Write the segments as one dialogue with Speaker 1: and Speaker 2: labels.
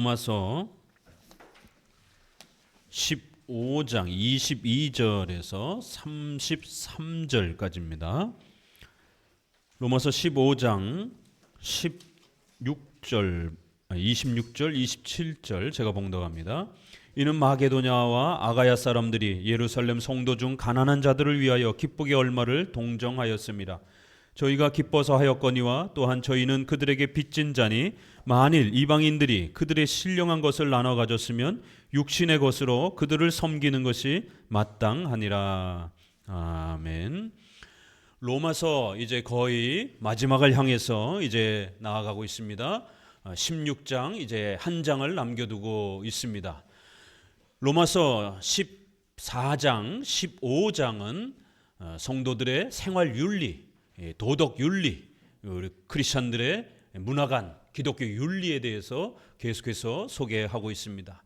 Speaker 1: 로마서 15장 22절에서 33절까지입니다. 로마서 15장 26절, 27절 제가 봉독합니다. 이는 마게도냐와 아가야 사람들이 예루살렘 성도 중 가난한 자들을 위하여 기쁘게 얼마를 동정하였습니다. 저희가 기뻐서 하였거니와 또한 저희는 그들에게 빚진 자니 만일 이방인들이 그들의 신령한 것을 나눠 가졌으면 육신의 것으로 그들을 섬기는 것이 마땅하니라. 아멘. 로마서 이제 거의 마지막을 향해서 이제 나아가고 있습니다. 16장 이제 한 장을 남겨두고 있습니다. 로마서 14장, 15장은 성도들의 생활 윤리, 도덕 윤리, 우리 크리스천들의 문화관, 기독교 윤리에 대해서 계속해서 소개하고 있습니다.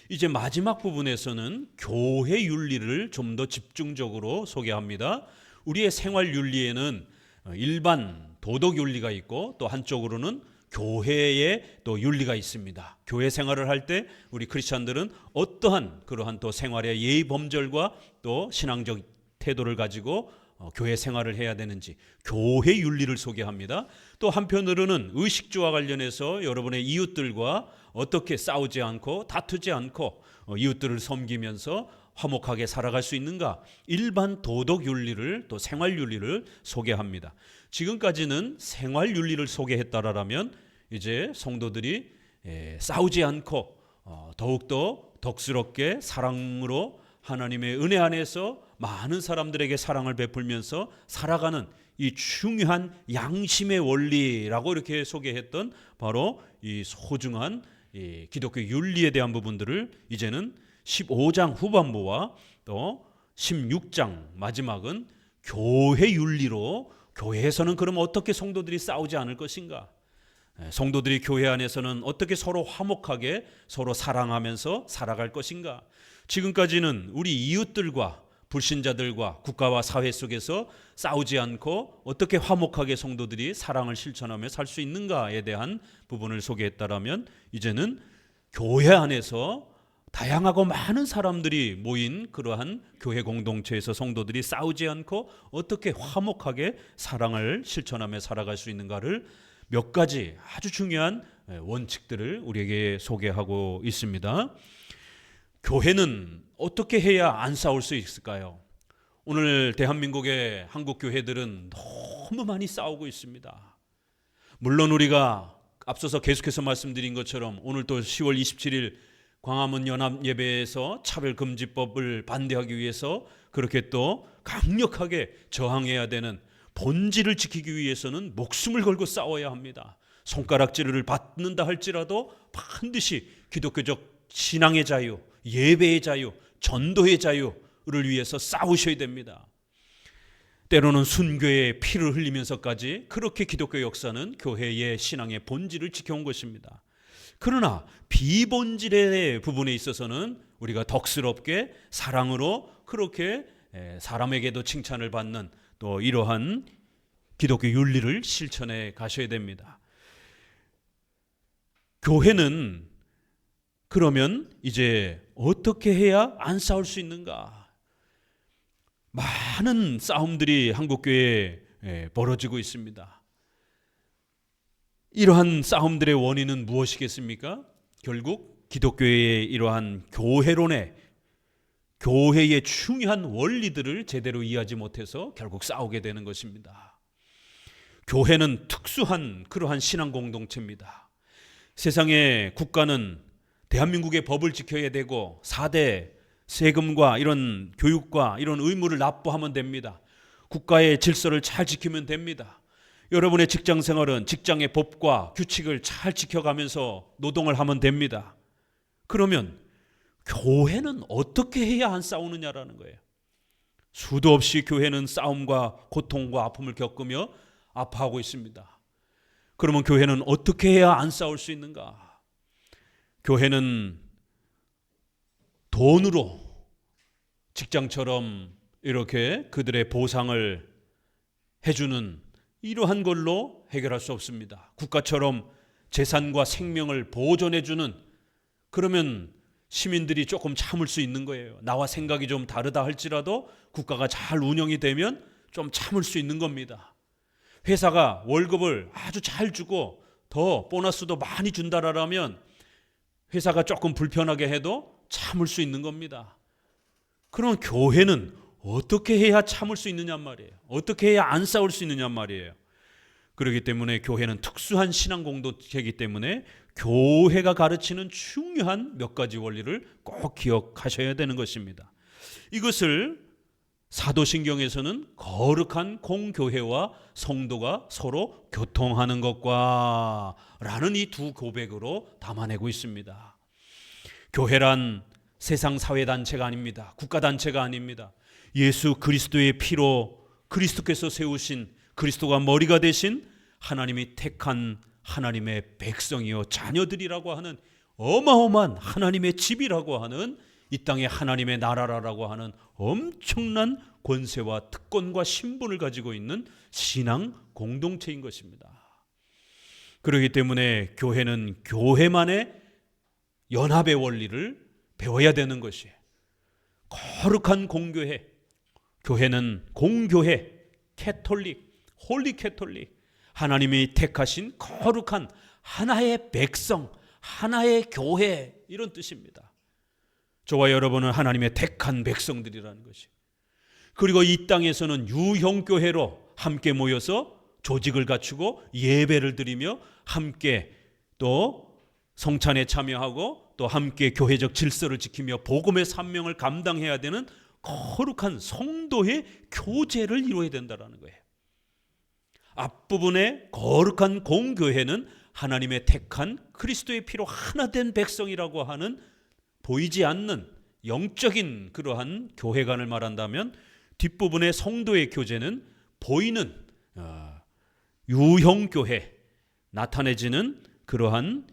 Speaker 1: 이제 마지막 부분에서는 교회 윤리를 좀 더 집중적으로 소개합니다. 우리의 생활 윤리에는 일반 도덕 윤리가 있고 또 한쪽으로는 교회의 또 윤리가 있습니다. 교회 생활을 할 때 우리 크리스천들은 어떠한 그러한 또 생활의 예의 범절과 또 신앙적 태도를 가지고 교회 생활을 해야 되는지 교회 윤리를 소개합니다. 또 한편으로는 의식주와 관련해서 여러분의 이웃들과 어떻게 싸우지 않고 다투지 않고 이웃들을 섬기면서 화목하게 살아갈 수 있는가, 일반 도덕 윤리를 또 생활 윤리를 소개합니다. 지금까지는 생활 윤리를 소개했다라면 이제 성도들이 싸우지 않고 더욱더 덕스럽게 사랑으로 하나님의 은혜 안에서 많은 사람들에게 사랑을 베풀면서 살아가는 이 중요한 양심의 원리라고 이렇게 소개했던 바로 이 소중한 이 기독교 윤리에 대한 부분들을 이제는 15장 후반부와 또 16장 마지막은 교회 윤리로, 교회에서는 그럼 어떻게 성도들이 싸우지 않을 것인가, 성도들이 교회 안에서는 어떻게 서로 화목하게 서로 사랑하면서 살아갈 것인가. 지금까지는 우리 이웃들과 불신자들과 국가와 사회 속에서 싸우지 않고 어떻게 화목하게 성도들이 사랑을 실천하며 살 수 있는가에 대한 부분을 소개했다라면 이제는 교회 안에서 다양하고 많은 사람들이 모인 그러한 교회 공동체에서 성도들이 싸우지 않고 어떻게 화목하게 사랑을 실천하며 살아갈 수 있는가를 몇 가지 아주 중요한 원칙들을 우리에게 소개하고 있습니다. 교회는 어떻게 해야 안 싸울 수 있을까요? 오늘 대한민국의 한국 교회들은 너무 많이 싸우고 있습니다. 물론 우리가 앞서서 계속해서 말씀드린 것처럼 오늘 또 10월 27일 광화문 연합예배에서 차별금지법을 반대하기 위해서 그렇게 또 강력하게 저항해야 되는, 본질을 지키기 위해서는 목숨을 걸고 싸워야 합니다. 손가락질을 받는다 할지라도 반드시 기독교적 신앙의 자유, 예배의 자유, 전도의 자유를 위해서 싸우셔야 됩니다. 때로는 순교의 피를 흘리면서까지 그렇게 기독교 역사는 교회의 신앙의 본질을 지켜온 것입니다. 그러나 비본질의 부분에 있어서는 우리가 덕스럽게 사랑으로 그렇게 사람에게도 칭찬을 받는 또 이러한 기독교 윤리를 실천해 가셔야 됩니다. 교회는 그러면 이제 어떻게 해야 안 싸울 수 있는가? 많은 싸움들이 한국교회에 벌어지고 있습니다. 이러한 싸움들의 원인은 무엇이겠습니까? 결국 기독교의 이러한 교회론의, 교회의 중요한 원리들을 제대로 이해하지 못해서 결국 싸우게 되는 것입니다. 교회는 특수한 그러한 신앙 공동체입니다. 세상의 국가는 대한민국의 법을 지켜야 되고 4대 세금과 이런 교육과 이런 의무를 납부하면 됩니다. 국가의 질서를 잘 지키면 됩니다. 여러분의 직장 생활은 직장의 법과 규칙을 잘 지켜가면서 노동을 하면 됩니다. 그러면 교회는 어떻게 해야 안 싸우느냐라는 거예요. 수도 없이 교회는 싸움과 고통과 아픔을 겪으며 아파하고 있습니다. 그러면 교회는 어떻게 해야 안 싸울 수 있는가? 교회는 돈으로 직장처럼 이렇게 그들의 보상을 해주는 이러한 걸로 해결할 수 없습니다. 국가처럼 재산과 생명을 보존해주는 그러면 시민들이 조금 참을 수 있는 거예요. 나와 생각이 좀 다르다 할지라도 국가가 잘 운영이 되면 좀 참을 수 있는 겁니다. 회사가 월급을 아주 잘 주고 더 보너스도 많이 준다라면 회사가 조금 불편하게 해도 참을 수 있는 겁니다. 그럼 교회는 어떻게 해야 참을 수 있느냐 말이에요. 어떻게 해야 안 싸울 수 있느냐 말이에요. 그렇기 때문에 교회는 특수한 신앙 공동체이기 때문에 교회가 가르치는 중요한 몇 가지 원리를 꼭 기억하셔야 되는 것입니다. 이것을 사도신경에서는 거룩한 공교회와 성도가 서로 교통하는 것과 라는 이 두 고백으로 담아내고 있습니다. 교회란 세상 사회단체가 아닙니다. 국가단체가 아닙니다. 예수 그리스도의 피로 그리스도께서 세우신 그리스도가 머리가 되신 하나님이 택한 하나님의 백성이요 자녀들이라고 하는 어마어마한 하나님의 집이라고 하는 이 땅의 하나님의 나라라고 하는 엄청난 권세와 특권과 신분을 가지고 있는 신앙 공동체인 것입니다. 그렇기 때문에 교회는 교회만의 연합의 원리를 배워야 되는 것이에요. 거룩한 공교회, 교회는 공교회, 캐톨릭, 홀리 캐톨릭, 하나님이 택하신 거룩한 하나의 백성, 하나의 교회 이런 뜻입니다. 저와 여러분은 하나님의 택한 백성들이라는 것이. 그리고 이 땅에서는 유형교회로 함께 모여서 조직을 갖추고 예배를 드리며 함께 또 성찬에 참여하고 또 함께 교회적 질서를 지키며 복음의 사명을 감당해야 되는 거룩한 성도의 교제를 이루어야 된다는 거예요. 앞부분에 거룩한 공교회는 하나님의 택한 그리스도의 피로 하나 된 백성이라고 하는 보이지 않는 영적인 그러한 교회관을 말한다면, 뒷부분의 성도의 교제는 보이는 유형교회, 나타내지는 그러한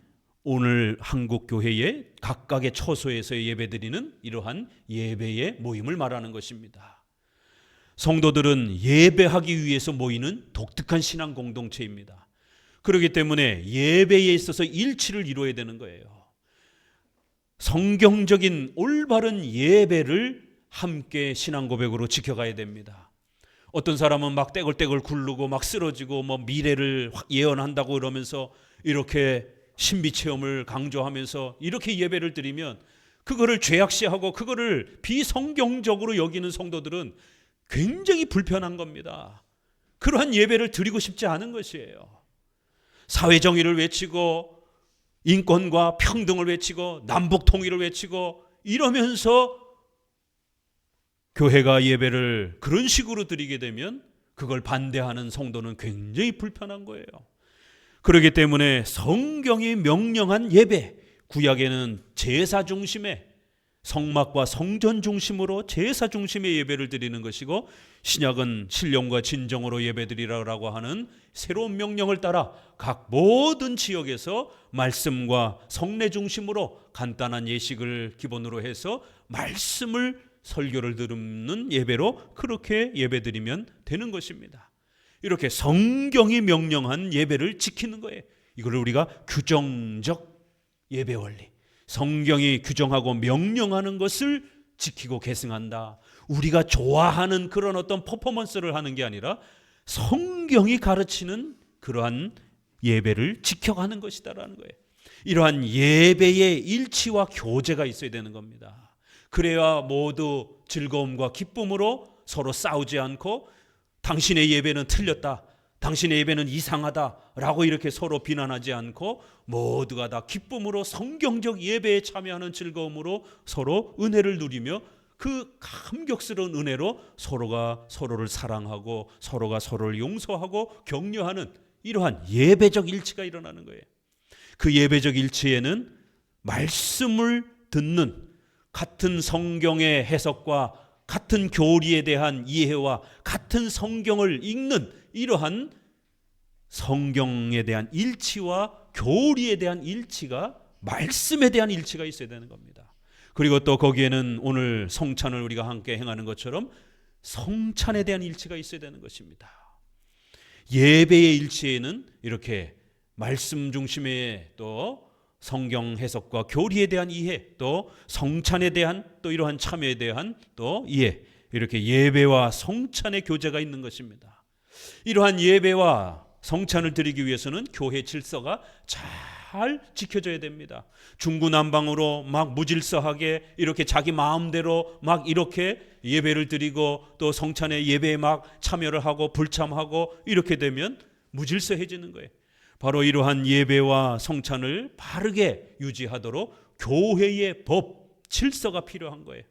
Speaker 1: 오늘 한국교회의 각각의 처소에서 예배드리는 이러한 예배의 모임을 말하는 것입니다. 성도들은 예배하기 위해서 모이는 독특한 신앙 공동체입니다. 그렇기 때문에 예배에 있어서 일치를 이루어야 되는 거예요. 성경적인 올바른 예배를 함께 신앙 고백으로 지켜가야 됩니다. 어떤 사람은 막 떼굴떼굴 굴르고 막 쓰러지고 뭐 미래를 예언한다고 그러면서 이렇게 신비 체험을 강조하면서 이렇게 예배를 드리면 그거를 죄악시하고 그거를 비성경적으로 여기는 성도들은 굉장히 불편한 겁니다. 그러한 예배를 드리고 싶지 않은 것이에요. 사회정의를 외치고 인권과 평등을 외치고 남북 통일을 외치고 이러면서 교회가 예배를 그런 식으로 드리게 되면 그걸 반대하는 성도는 굉장히 불편한 거예요. 그렇기 때문에 성경이 명령한 예배, 구약에는 제사 중심의 성막과 성전 중심으로 제사 중심의 예배를 드리는 것이고, 신약은 신령과 진정으로 예배드리라고 하는 새로운 명령을 따라 각 모든 지역에서 말씀과 성례 중심으로 간단한 예식을 기본으로 해서 말씀을 설교를 듣는 예배로 그렇게 예배드리면 되는 것입니다. 이렇게 성경이 명령한 예배를 지키는 거예요. 이걸 우리가 규정적 예배 원리, 성경이 규정하고 명령하는 것을 지키고 계승한다. 우리가 좋아하는 그런 어떤 퍼포먼스를 하는 게 아니라 성경이 가르치는 그러한 예배를 지켜가는 것이다라는 거예요. 이러한 예배의 일치와 교제가 있어야 되는 겁니다. 그래야 모두 즐거움과 기쁨으로 서로 싸우지 않고 당신의 예배는 틀렸다, 당신의 예배는 이상하다라고 이렇게 서로 비난하지 않고 모두가 다 기쁨으로 성경적 예배에 참여하는 즐거움으로 서로 은혜를 누리며 그 감격스러운 은혜로 서로가 서로를 사랑하고 서로가 서로를 용서하고 격려하는 이러한 예배적 일치가 일어나는 거예요. 그 예배적 일치에는 말씀을 듣는 같은 성경의 해석과 같은 교리에 대한 이해와 같은 성경을 읽는 이러한 성경에 대한 일치와 교리에 대한 일치가, 말씀에 대한 일치가 있어야 되는 겁니다. 그리고 또 거기에는 오늘 성찬을 우리가 함께 행하는 것처럼 성찬에 대한 일치가 있어야 되는 것입니다. 예배의 일치에는 이렇게 말씀 중심의 또 성경 해석과 교리에 대한 이해, 또 성찬에 대한 또 이러한 참여에 대한 또 이해, 이렇게 예배와 성찬의 교제가 있는 것입니다. 이러한 예배와 성찬을 드리기 위해서는 교회 질서가 잘 지켜져야 됩니다. 중구난방으로 막 무질서하게 이렇게 자기 마음대로 막 이렇게 예배를 드리고 또 성찬의 예배에 막 참여를 하고 불참하고 이렇게 되면 무질서해지는 거예요. 바로 이러한 예배와 성찬을 바르게 유지하도록 교회의 법, 질서가 필요한 거예요.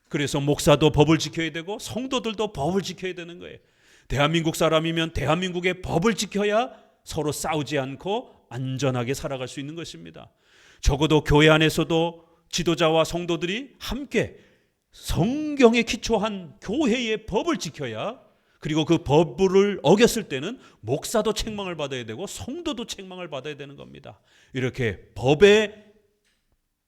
Speaker 1: 그래서 목사도 법을 지켜야 되고 성도들도 법을 지켜야 되는 거예요. 대한민국 사람이면 대한민국의 법을 지켜야 서로 싸우지 않고 안전하게 살아갈 수 있는 것입니다. 적어도 교회 안에서도 지도자와 성도들이 함께 성경에 기초한 교회의 법을 지켜야, 그리고 그 법을 어겼을 때는 목사도 책망을 받아야 되고 성도도 책망을 받아야 되는 겁니다. 이렇게 법의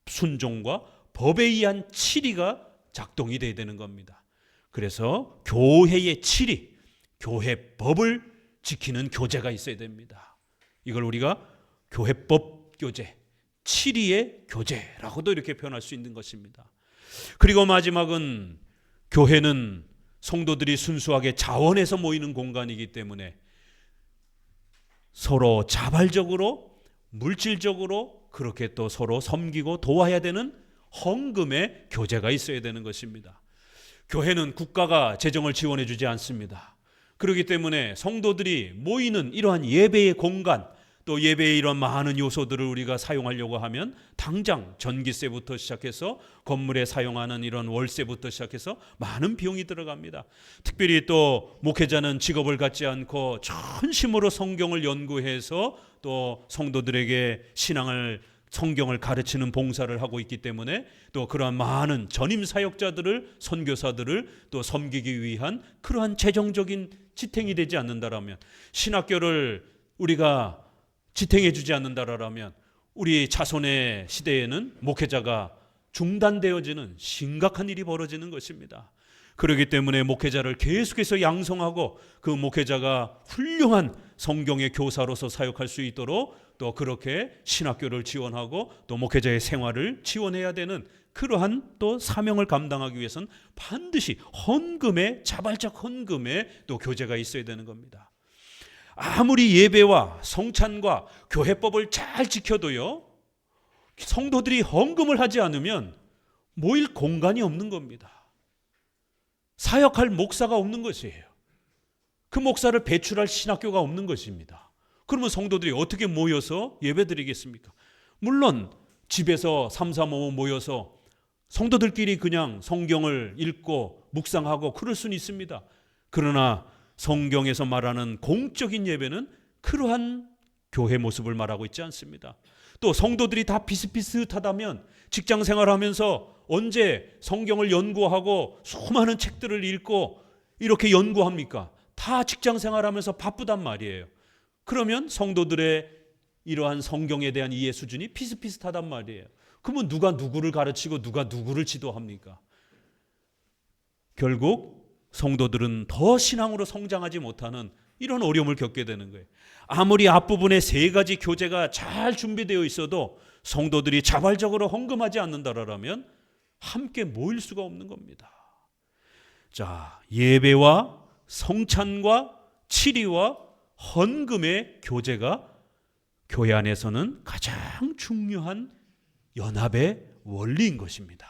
Speaker 1: 순종과 법에 의한 치리가 작동이 돼야 되는 겁니다. 그래서 교회의 치리, 교회 법을 지키는 교제가 있어야 됩니다. 이걸 우리가 교회법 교제, 치리의 교제라고도 이렇게 표현할 수 있는 것입니다. 그리고 마지막은 교회는 성도들이 순수하게 자원해서 모이는 공간이기 때문에 서로 자발적으로 물질적으로 그렇게 또 서로 섬기고 도와야 되는 헌금의 교제가 있어야 되는 것입니다. 교회는 국가가 재정을 지원해 주지 않습니다. 그렇기 때문에 성도들이 모이는 이러한 예배의 공간, 또 예배의 이런 많은 요소들을 우리가 사용하려고 하면 당장 전기세부터 시작해서 건물에 사용하는 이런 월세부터 시작해서 많은 비용이 들어갑니다. 특별히 또 목회자는 직업을 갖지 않고 전심으로 성경을 연구해서 또 성도들에게 성경을 가르치는 봉사를 하고 있기 때문에 또 그러한 많은 전임 사역자들을, 선교사들을 또 섬기기 위한 그러한 재정적인 지탱이 되지 않는다라면, 신학교를 우리가 지탱해 주지 않는다라면 우리 자손의 시대에는 목회자가 중단되어지는 심각한 일이 벌어지는 것입니다. 그렇기 때문에 목회자를 계속해서 양성하고 그 목회자가 훌륭한 성경의 교사로서 사역할 수 있도록 또 그렇게 신학교를 지원하고 또 목회자의 생활을 지원해야 되는 그러한 또 사명을 감당하기 위해서는 반드시 헌금의, 자발적 헌금의 또 교제가 있어야 되는 겁니다. 아무리 예배와 성찬과 교회법을 잘 지켜도요, 성도들이 헌금을 하지 않으면 모일 공간이 없는 겁니다. 사역할 목사가 없는 것이에요. 그 목사를 배출할 신학교가 없는 것입니다. 그러면 성도들이 어떻게 모여서 예배드리겠습니까? 물론 집에서 335 모여서 성도들끼리 그냥 성경을 읽고 묵상하고 그럴 수는 있습니다. 그러나 성경에서 말하는 공적인 예배는 그러한 교회 모습을 말하고 있지 않습니다. 또 성도들이 다 비슷비슷하다면 직장 생활하면서 언제 성경을 연구하고 수많은 책들을 읽고 이렇게 연구합니까? 다 직장 생활하면서 바쁘단 말이에요. 그러면 성도들의 이러한 성경에 대한 이해 수준이 비슷비슷하단 말이에요. 그러면 누가 누구를 가르치고 누가 누구를 지도합니까? 결국 성도들은 더 신앙으로 성장하지 못하는 이런 어려움을 겪게 되는 거예요. 아무리 앞부분에 3가지 교제가 잘 준비되어 있어도 성도들이 자발적으로 헌금하지 않는다라면 함께 모일 수가 없는 겁니다. 자, 예배와 성찬과 치리와 헌금의 교제가 교회 안에서는 가장 중요한 연합의 원리인 것입니다.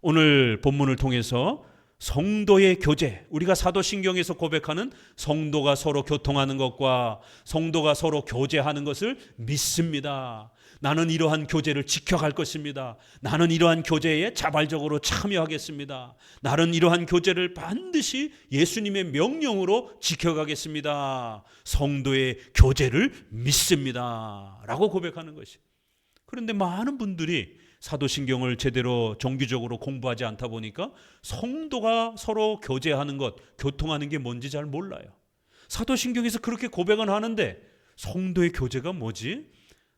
Speaker 1: 오늘 본문을 통해서 성도의 교제, 우리가 사도신경에서 고백하는 성도가 서로 교통하는 것과 성도가 서로 교제하는 것을 믿습니다. 나는 이러한 교제를 지켜갈 것입니다. 나는 이러한 교제에 자발적으로 참여하겠습니다. 나는 이러한 교제를 반드시 예수님의 명령으로 지켜가겠습니다. 성도의 교제를 믿습니다. 라고 고백하는 것이. 그런데 많은 분들이 사도신경을 제대로 정기적으로 공부하지 않다 보니까 성도가 서로 교제하는 것, 교통하는 게 뭔지 잘 몰라요. 사도신경에서 그렇게 고백은 하는데 성도의 교제가 뭐지?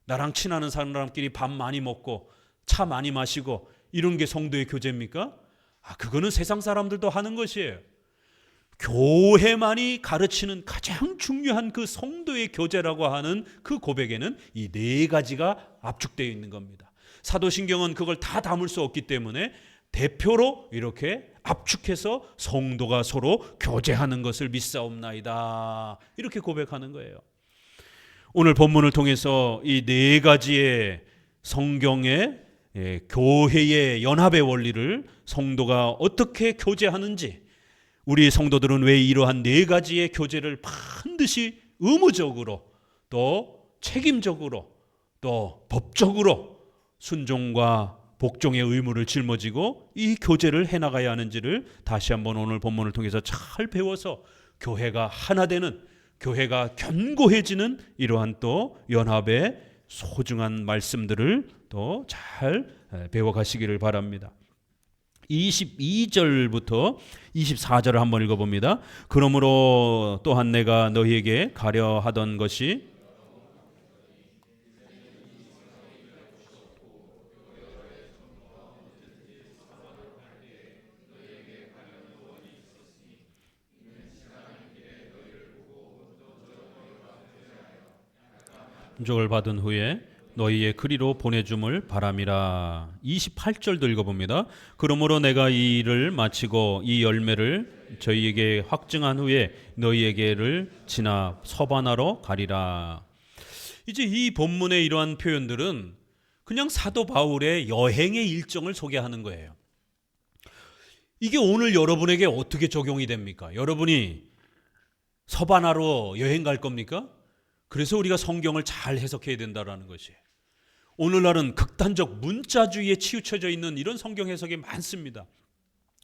Speaker 1: 나랑 친하는 사람끼리 밥 많이 먹고 차 많이 마시고 이런 게 성도의 교제입니까? 그거는 세상 사람들도 하는 것이에요. 교회만이 가르치는 가장 중요한 그 성도의 교제라고 하는 그 고백에는 이 네 가지가 압축되어 있는 겁니다. 사도신경은 그걸 다 담을 수 없기 때문에 대표로 이렇게 압축해서 성도가 서로 교제하는 것을 믿사옵나이다, 이렇게 고백하는 거예요. 오늘 본문을 통해서 이 네 가지의 성경의 교회의 연합의 원리를 성도가 어떻게 교제하는지, 우리 성도들은 왜 이러한 네 가지의 교제를 반드시 의무적으로 또 책임적으로 또 법적으로 순종과 복종의 의무를 짊어지고 이 교제를 해나가야 하는지를 다시 한번 오늘 본문을 통해서 잘 배워서 교회가 하나 되는, 교회가 견고해지는 이러한 또 연합의 소중한 말씀들을 또 잘 배워가시기를 바랍니다. 22절부터 24절을 한번 읽어봅니다. 그러므로 또한 내가 너희에게 가려 하던 것이 인적을 받은 후에 너희의 그리로 보내줌을 바람이라. 28절도 읽어봅니다. 그러므로 내가 이 일을 마치고 이 열매를 저희에게 확증한 후에 너희에게를 지나 서반하러 가리라. 이제 이 본문의 이러한 표현들은 그냥 사도 바울의 여행의 일정을 소개하는 거예요. 이게 오늘 여러분에게 어떻게 적용이 됩니까? 여러분이 서반하러 여행 갈 겁니까? 그래서 우리가 성경을 잘 해석해야 된다는 것이에요. 오늘날은 극단적 문자주의에 치우쳐져 있는 이런 성경 해석이 많습니다.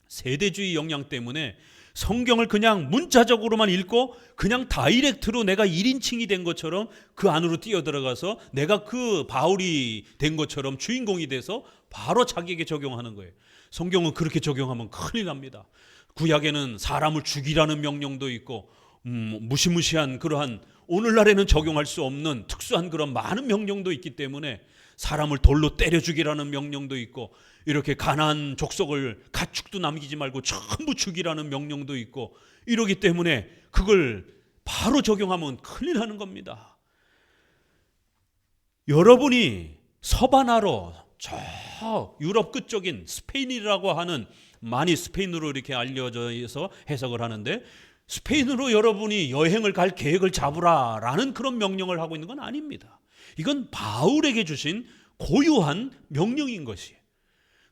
Speaker 1: 세대주의 영향 때문에 성경을 그냥 문자적으로만 읽고 그냥 다이렉트로 내가 1인칭이 된 것처럼 그 안으로 뛰어들어가서 내가 그 바울이 된 것처럼 주인공이 돼서 바로 자기에게 적용하는 거예요. 성경은 그렇게 적용하면 큰일 납니다. 구약에는 사람을 죽이라는 명령도 있고 무시무시한 그러한 오늘날에는 적용할 수 없는 특수한 그런 많은 명령도 있기 때문에 사람을 돌로 때려 죽이라는 명령도 있고 이렇게 가나안 족속을 가축도 남기지 말고 전부 죽이라는 명령도 있고 이러기 때문에 그걸 바로 적용하면 큰일 나는 겁니다. 여러분이 서바나로 저 유럽 끝쪽인 스페인이라고 하는, 많이 스페인으로 이렇게 알려져서 해석을 하는데 스페인으로 여러분이 여행을 갈 계획을 잡으라라는 그런 명령을 하고 있는 건 아닙니다. 이건 바울에게 주신 고유한 명령인 것이에요.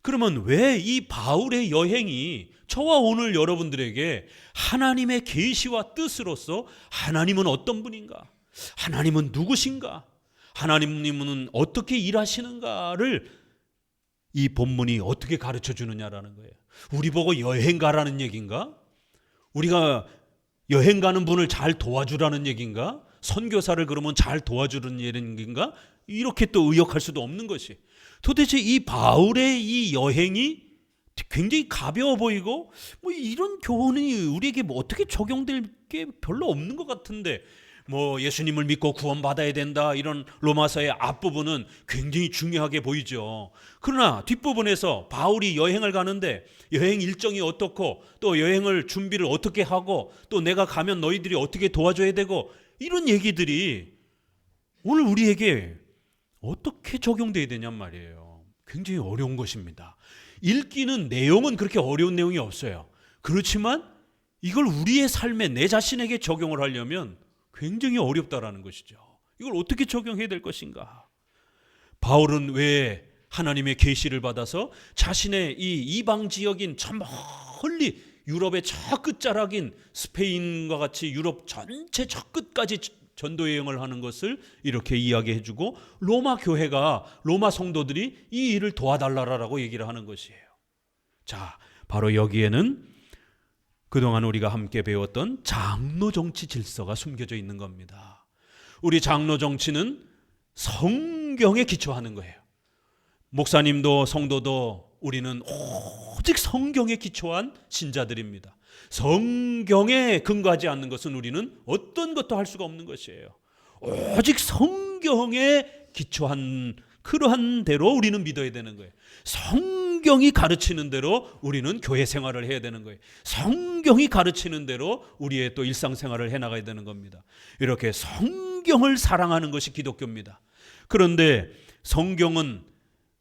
Speaker 1: 그러면 왜 이 바울의 여행이 저와 오늘 여러분들에게 하나님의 계시와 뜻으로서 하나님은 어떤 분인가? 하나님은 누구신가? 하나님은 어떻게 일하시는가를 이 본문이 어떻게 가르쳐 주느냐라는 거예요. 우리 보고 여행 가라는 얘기인가? 우리가 여행 가는 분을 잘 도와주라는 얘기인가? 선교사를 그러면 잘 도와주는 얘기인가? 이렇게 또 의역할 수도 없는 것이, 도대체 이 바울의 이 여행이 굉장히 가벼워 보이고 뭐 이런 교훈이 우리에게 뭐 어떻게 적용될 게 별로 없는 것 같은데, 뭐 예수님을 믿고 구원받아야 된다 이런 로마서의 앞부분은 굉장히 중요하게 보이죠. 그러나 뒷부분에서 바울이 여행을 가는데 여행 일정이 어떻고 또 여행을 준비를 어떻게 하고 또 내가 가면 너희들이 어떻게 도와줘야 되고 이런 얘기들이 오늘 우리에게 어떻게 적용돼야 되냔 말이에요. 굉장히 어려운 것입니다. 읽기는 내용은 그렇게 어려운 내용이 없어요. 그렇지만 이걸 우리의 삶에 내 자신에게 적용을 하려면 굉장히 어렵다라는 것이죠. 이걸 어떻게 적용해야 될 것인가? 바울은 왜 하나님의 계시를 받아서 자신의 이 이방 지역인 저 멀리 유럽의 저 끝자락인 스페인과 같이 유럽 전체 저 끝까지 전도 여행을 하는 것을 이렇게 이야기해주고 로마 교회가, 로마 성도들이 이 일을 도와달라라고 얘기를 하는 것이에요. 자, 바로 여기에는 그동안 우리가 함께 배웠던 장로 정치 질서가 숨겨져 있는 겁니다. 우리 장로 정치는 성경에 기초하는 거예요. 목사님도 성도도 우리는 오직 성경에 기초한 신자들입니다. 성경에 근거하지 않는 것은 우리는 어떤 것도 할 수가 없는 것이에요. 오직 성경에 기초한 그러한 대로 우리는 믿어야 되는 거예요. 성경이 가르치는 대로 우리는 교회 생활을 해야 되는 거예요. 성경이 가르치는 대로 우리의 또 일상생활을 해나가야 되는 겁니다. 이렇게 성경을 사랑하는 것이 기독교입니다. 그런데 성경은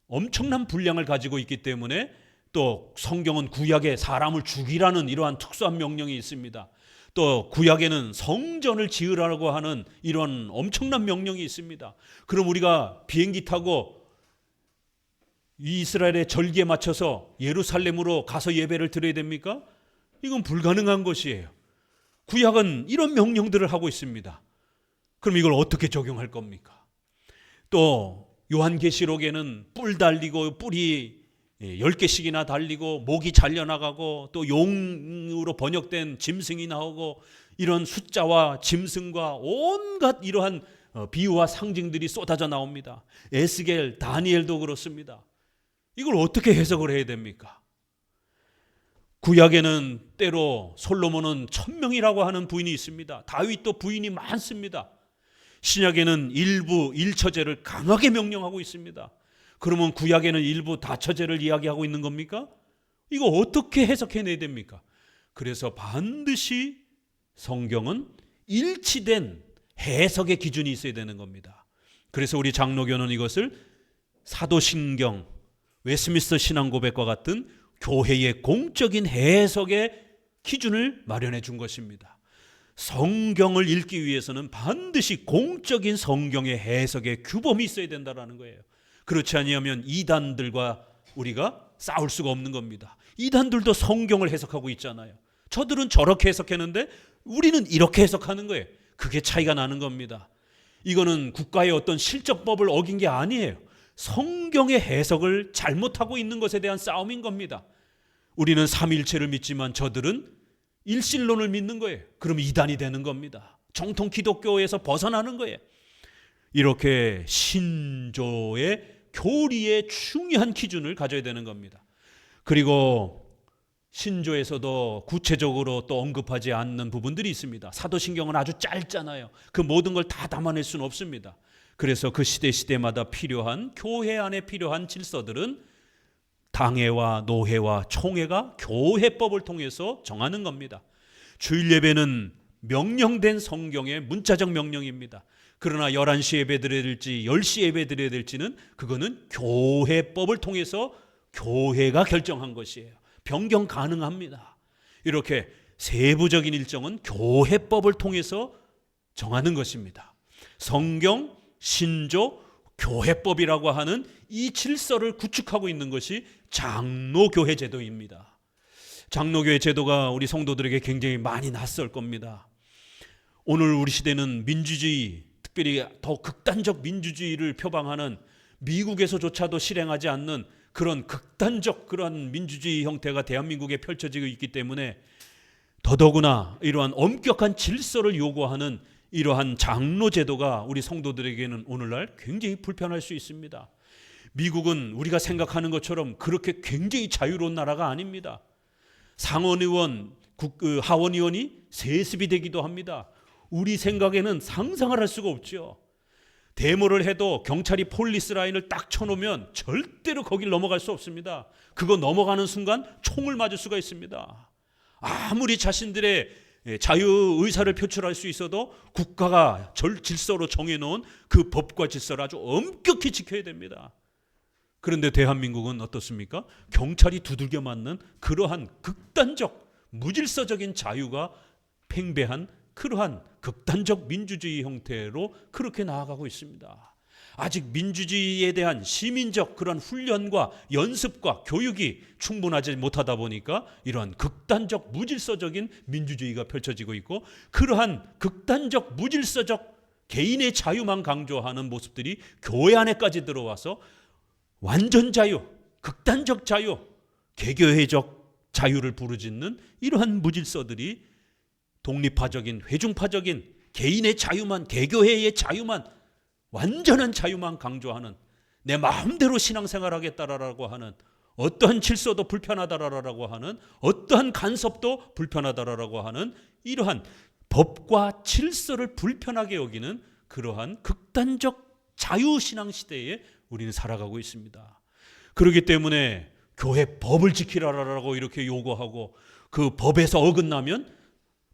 Speaker 1: 엄청난 분량을 가지고 있기 때문에 또 성경은 구약에 사람을 죽이라는 이러한 특수한 명령이 있습니다. 또 구약에는 성전을 지으라고 하는 이런 엄청난 명령이 있습니다. 그럼 우리가 비행기 타고 이스라엘의 절기에 맞춰서 예루살렘으로 가서 예배를 드려야 됩니까? 이건 불가능한 것이에요. 구약은 이런 명령들을 하고 있습니다. 그럼 이걸 어떻게 적용할 겁니까? 또 요한계시록에는 뿔 달리고 뿔이 10개씩이나 달리고 목이 잘려나가고 또 용으로 번역된 짐승이 나오고 이런 숫자와 짐승과 온갖 이러한 비유와 상징들이 쏟아져 나옵니다. 에스겔, 다니엘도 그렇습니다. 이걸 어떻게 해석을 해야 됩니까? 구약에는 때로 솔로몬은 1000명이라고 하는 부인이 있습니다. 다윗도 부인이 많습니다. 신약에는 일부 일처제를 강하게 명령하고 있습니다. 그러면 구약에는 일부 다처제를 이야기하고 있는 겁니까? 이거 어떻게 해석해내야 됩니까? 그래서 반드시 성경은 일치된 해석의 기준이 있어야 되는 겁니다. 그래서 우리 장로교는 이것을 사도신경, 웨스민스터 신앙고백과 같은 교회의 공적인 해석의 기준을 마련해 준 것입니다. 성경을 읽기 위해서는 반드시 공적인 성경의 해석의 규범이 있어야 된다는 거예요. 그렇지 아니하면 이단들과 우리가 싸울 수가 없는 겁니다. 이단들도 성경을 해석하고 있잖아요. 저들은 저렇게 해석했는데 우리는 이렇게 해석하는 거예요. 그게 차이가 나는 겁니다. 이거는 국가의 어떤 실정법을 어긴 게 아니에요. 성경의 해석을 잘못하고 있는 것에 대한 싸움인 겁니다. 우리는 삼위일체를 믿지만 저들은 일신론을 믿는 거예요. 그럼 이단이 되는 겁니다. 정통 기독교에서 벗어나는 거예요. 이렇게 신조의 교리의 중요한 기준을 가져야 되는 겁니다. 그리고 신조에서도 구체적으로 또 언급하지 않는 부분들이 있습니다. 사도신경은 아주 짧잖아요. 그 모든 걸 다 담아낼 수는 없습니다. 그래서 그 시대마다 필요한 교회 안에 필요한 질서들은 당회와 노회와 총회가 교회법을 통해서 정하는 겁니다. 주일 예배는 명령된 성경의 문자적 명령입니다. 그러나 11시 예배 드려야 될지 10시 예배 드려야 될지는 그거는 교회법을 통해서 교회가 결정한 것이에요. 변경 가능합니다. 이렇게 세부적인 일정은 교회법을 통해서 정하는 것입니다. 성경, 신조, 교회법이라고 하는 이 질서를 구축하고 있는 것이 장로교회 제도입니다. 장로교회 제도가 우리 성도들에게 굉장히 많이 낯설 겁니다. 오늘 우리 시대는 민주주의, 특별히 더 극단적 민주주의를 표방하는 미국에서조차도 실행하지 않는 그런 극단적 그런 민주주의 형태가 대한민국에 펼쳐지고 있기 때문에 더더구나 이러한 엄격한 질서를 요구하는 이러한 장로 제도가 우리 성도들에게는 오늘날 굉장히 불편할 수 있습니다. 미국은 우리가 생각하는 것처럼 그렇게 굉장히 자유로운 나라가 아닙니다. 상원의원, 하원의원이 세습이 되기도 합니다. 우리 생각에는 상상을 할 수가 없죠. 데모를 해도 경찰이 폴리스 라인을 딱 쳐놓으면 절대로 거길 넘어갈 수 없습니다. 그거 넘어가는 순간 총을 맞을 수가 있습니다. 아무리 자신들의 자유의사를 표출할 수 있어도 국가가 질서로 정해놓은 그 법과 질서를 아주 엄격히 지켜야 됩니다. 그런데 대한민국은 어떻습니까? 경찰이 두들겨 맞는 그러한 극단적 무질서적인 자유가 팽배한 그러한 극단적 민주주의 형태로 그렇게 나아가고 있습니다. 아직 민주주의에 대한 시민적 그런 훈련과 연습과 교육이 충분하지 못하다 보니까 이러한 극단적 무질서적인 민주주의가 펼쳐지고 있고, 그러한 극단적 무질서적 개인의 자유만 강조하는 모습들이 교회 안에까지 들어와서 완전 자유, 극단적 자유, 개교회적 자유를 부르짖는 이러한 무질서들이 독립파적인, 회중파적인 개인의 자유만, 개교회의 자유만, 완전한 자유만 강조하는, 내 마음대로 신앙생활하겠다라고 하는, 어떠한 질서도 불편하다라고 하는, 어떠한 간섭도 불편하다라고 하는 이러한 법과 질서를 불편하게 여기는 그러한 극단적 자유신앙 시대에 우리는 살아가고 있습니다. 그렇기 때문에 교회 법을 지키라라고 이렇게 요구하고 그 법에서 어긋나면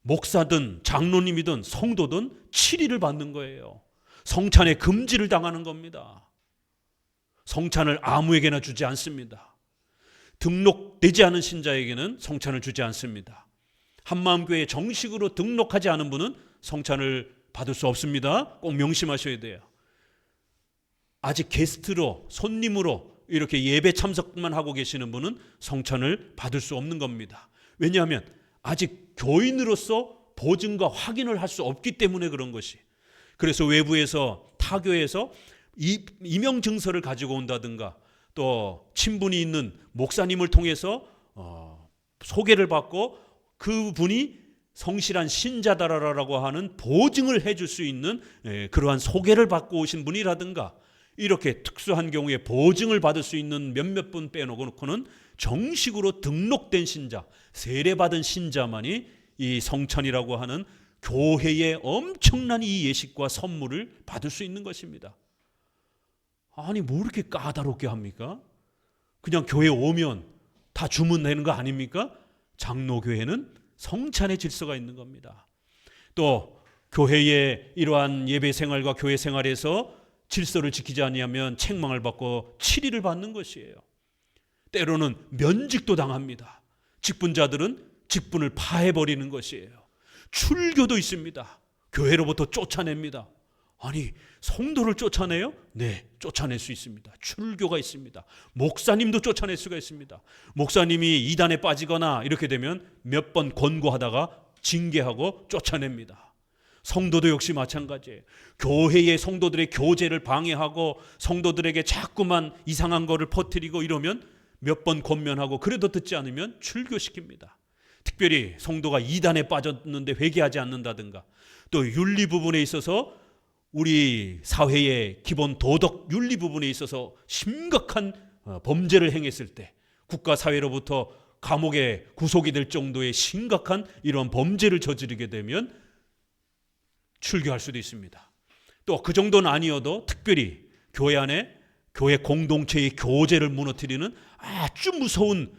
Speaker 1: 목사든 장로님이든 성도든 치리를 받는 거예요. 성찬의 금지를 당하는 겁니다. 성찬을 아무에게나 주지 않습니다. 등록되지 않은 신자에게는 성찬을 주지 않습니다. 한마음교회에 정식으로 등록하지 않은 분은 성찬을 받을 수 없습니다. 꼭 명심하셔야 돼요. 아직 게스트로, 손님으로 이렇게 예배 참석만 하고 계시는 분은 성찬을 받을 수 없는 겁니다. 왜냐하면 아직 교인으로서 보증과 확인을 할 수 없기 때문에 그런 것이. 그래서 외부에서 타교에서 이명증서를 가지고 온다든가 또 친분이 있는 목사님을 통해서 소개를 받고 그분이 성실한 신자다라고 하는 보증을 해줄 수 있는 그러한 소개를 받고 오신 분이라든가 이렇게 특수한 경우에 보증을 받을 수 있는 몇몇 분 빼놓고는 정식으로 등록된 신자, 세례받은 신자만이 이 성찬이라고 하는 교회의 엄청난 이 예식과 선물을 받을 수 있는 것입니다. 아니 뭐 이렇게 까다롭게 합니까? 그냥 교회 오면 다 주문되는 거 아닙니까? 장로교회는 성찬의 질서가 있는 겁니다. 또 교회의 이러한 예배 생활과 교회 생활에서 질서를 지키지 아니하면 책망을 받고 치리를 받는 것이에요. 때로는 면직도 당합니다. 직분자들은 직분을 파해버리는 것이에요. 출교도 있습니다. 교회로부터 쫓아냅니다. 아니 성도를 쫓아내요? 네, 쫓아낼 수 있습니다. 출교가 있습니다. 목사님도 쫓아낼 수가 있습니다. 목사님이 이단에 빠지거나 이렇게 되면 몇 번 권고하다가 징계하고 쫓아냅니다. 성도도 역시 마찬가지예요. 교회의 성도들의 교제를 방해하고 성도들에게 자꾸만 이상한 거를 퍼뜨리고 이러면 몇 번 권면하고 그래도 듣지 않으면 출교시킵니다. 특별히 성도가 이단에 빠졌는데 회개하지 않는다든가 또 윤리 부분에 있어서 우리 사회의 기본 도덕 윤리 부분에 있어서 심각한 범죄를 행했을 때 국가 사회로부터 감옥에 구속이 될 정도의 심각한 이런 범죄를 저지르게 되면 출교할 수도 있습니다. 또 그 정도는 아니어도 특별히 교회 안에 교회 공동체의 교제를 무너뜨리는 아주 무서운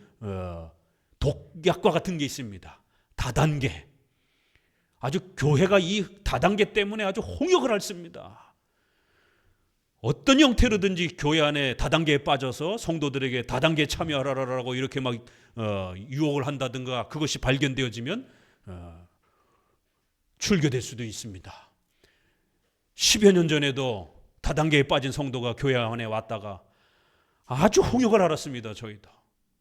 Speaker 1: 독약과 같은 게 있습니다. 다단계. 아주 교회가 이 다단계 때문에 아주 홍역을 앓습니다. 어떤 형태로든지 교회 안에 다단계에 빠져서 성도들에게 다단계에 참여하라라고 이렇게 막 유혹을 한다든가 그것이 발견되어지면 출교될 수도 있습니다. 10여 년 전에도 다단계에 빠진 성도가 교회 안에 왔다가 아주 홍역을 앓았습니다. 저희도.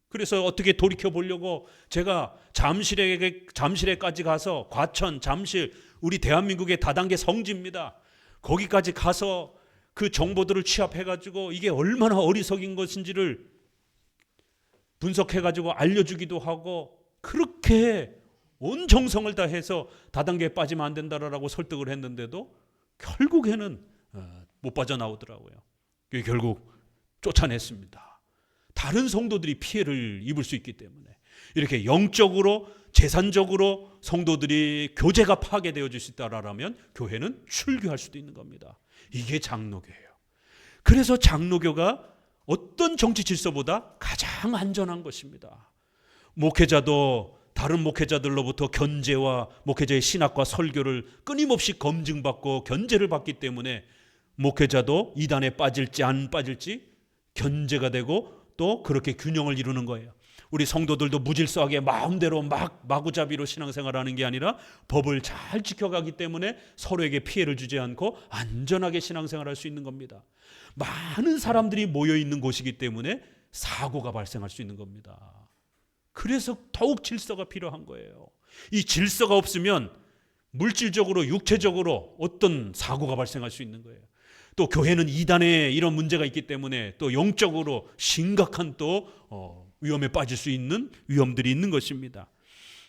Speaker 1: 그래서 어떻게 돌이켜 보려고 제가 잠실에까지 가서 과천, 잠실 우리 대한민국의 다단계 성지입니다. 거기까지 가서 그 정보들을 취합해가지고 이게 얼마나 어리석인 것인지를 분석해가지고 알려주기도 하고 그렇게 온 정성을 다해서 다단계에 빠지면 안 된다라고 설득을 했는데도 결국에는 못 빠져나오더라고요. 결국 쫓아냈습니다. 다른 성도들이 피해를 입을 수 있기 때문에 이렇게 영적으로 재산적으로 성도들이 교제가 파괴되어질 수 있다라면 교회는 출교할 수도 있는 겁니다. 이게 장로교예요. 그래서 장로교가 어떤 정치 질서보다 가장 안전한 것입니다. 목회자도 다른 목회자들로부터 견제와 목회자의 신학과 설교를 끊임없이 검증받고 견제를 받기 때문에 목회자도 이단에 빠질지 안 빠질지 견제가 되고 또 그렇게 균형을 이루는 거예요. 우리 성도들도 무질서하게 마음대로 마구잡이로 신앙생활하는 게 아니라 법을 잘 지켜가기 때문에 서로에게 피해를 주지 않고 안전하게 신앙생활할 수 있는 겁니다. 많은 사람들이 모여있는 곳이기 때문에 사고가 발생할 수 있는 겁니다. 그래서 더욱 질서가 필요한 거예요. 이 질서가 없으면 물질적으로 육체적으로 어떤 사고가 발생할 수 있는 거예요. 또 교회는 이단에 이런 문제가 있기 때문에 또 영적으로 심각한 또 위험에 빠질 수 있는 위험들이 있는 것입니다.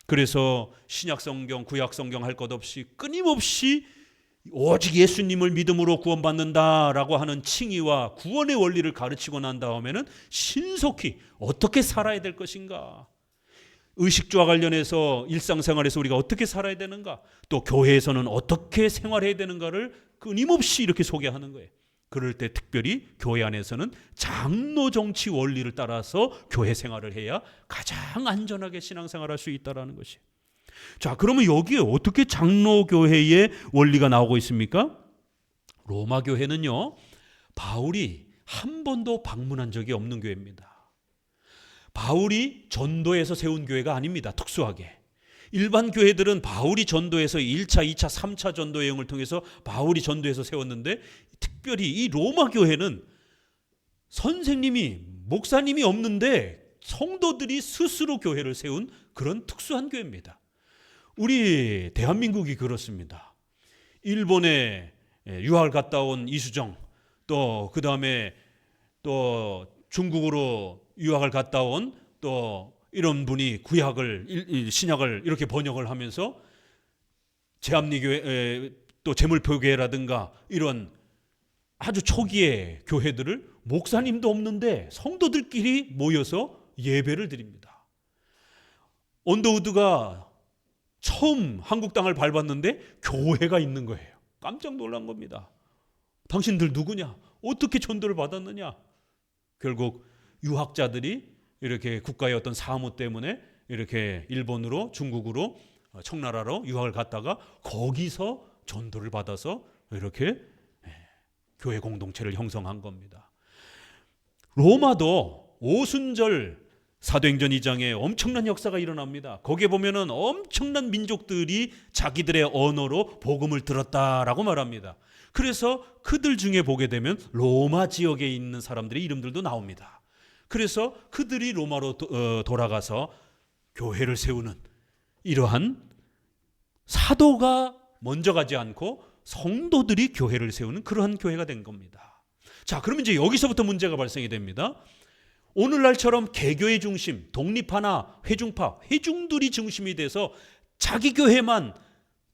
Speaker 1: 그래서 신약성경, 구약성경 할 것 없이 끊임없이 오직 예수님을 믿음으로 구원받는다라고 하는 칭의와 구원의 원리를 가르치고 난 다음에는 신속히 어떻게 살아야 될 것인가, 의식주와 관련해서 일상생활에서 우리가 어떻게 살아야 되는가, 또 교회에서는 어떻게 생활해야 되는가를 끊임없이 이렇게 소개하는 거예요. 그럴 때 특별히 교회 안에서는 장로 정치 원리를 따라서 교회 생활을 해야 가장 안전하게 신앙생활할 수 있다는 것이. 자, 그러면 여기에 어떻게 장로교회의 원리가 나오고 있습니까? 로마 교회는요, 바울이 한 번도 방문한 적이 없는 교회입니다. 바울이 전도해서 세운 교회가 아닙니다. 특수하게. 일반 교회들은 바울이 전도해서 1차, 2차, 3차 전도 여행을 통해서 바울이 전도해서 세웠는데, 특별히 이 로마 교회는 선생님이, 목사님이 없는데 성도들이 스스로 교회를 세운 그런 특수한 교회입니다. 우리 대한민국이 그렇습니다. 일본에 유학을 갔다 온 이수정, 또 그 다음에 또 중국으로 유학을 갔다 온 또 이런 분이 구약을, 신약을 이렇게 번역을 하면서 제합리교회, 또 제물표교회라든가 이런 아주 초기의 교회들을 목사님도 없는데 성도들끼리 모여서 예배를 드립니다. 언더우드가 처음 한국 땅을 밟았는데 교회가 있는 거예요. 깜짝 놀란 겁니다. 당신들 누구냐? 어떻게 전도를 받았느냐? 결국 유학자들이 이렇게 국가의 어떤 사무 때문에 이렇게 일본으로, 중국으로, 청나라로 유학을 갔다가 거기서 전도를 받아서 이렇게 교회 공동체를 형성한 겁니다. 로마도 오순절 사도행전 2장에 엄청난 역사가 일어납니다. 거기에 보면은 엄청난 민족들이 자기들의 언어로 복음을 들었다라고 말합니다. 그래서 그들 중에 보게 되면 로마 지역에 있는 사람들의 이름들도 나옵니다. 그래서 그들이 로마로 돌아가서 교회를 세우는, 이러한 사도가 먼저 가지 않고 성도들이 교회를 세우는 그러한 교회가 된 겁니다. 자, 그러면 이제 여기서부터 문제가 발생이 됩니다. 오늘날처럼 개교의 중심, 독립파나 회중파, 회중들이 중심이 돼서 자기 교회만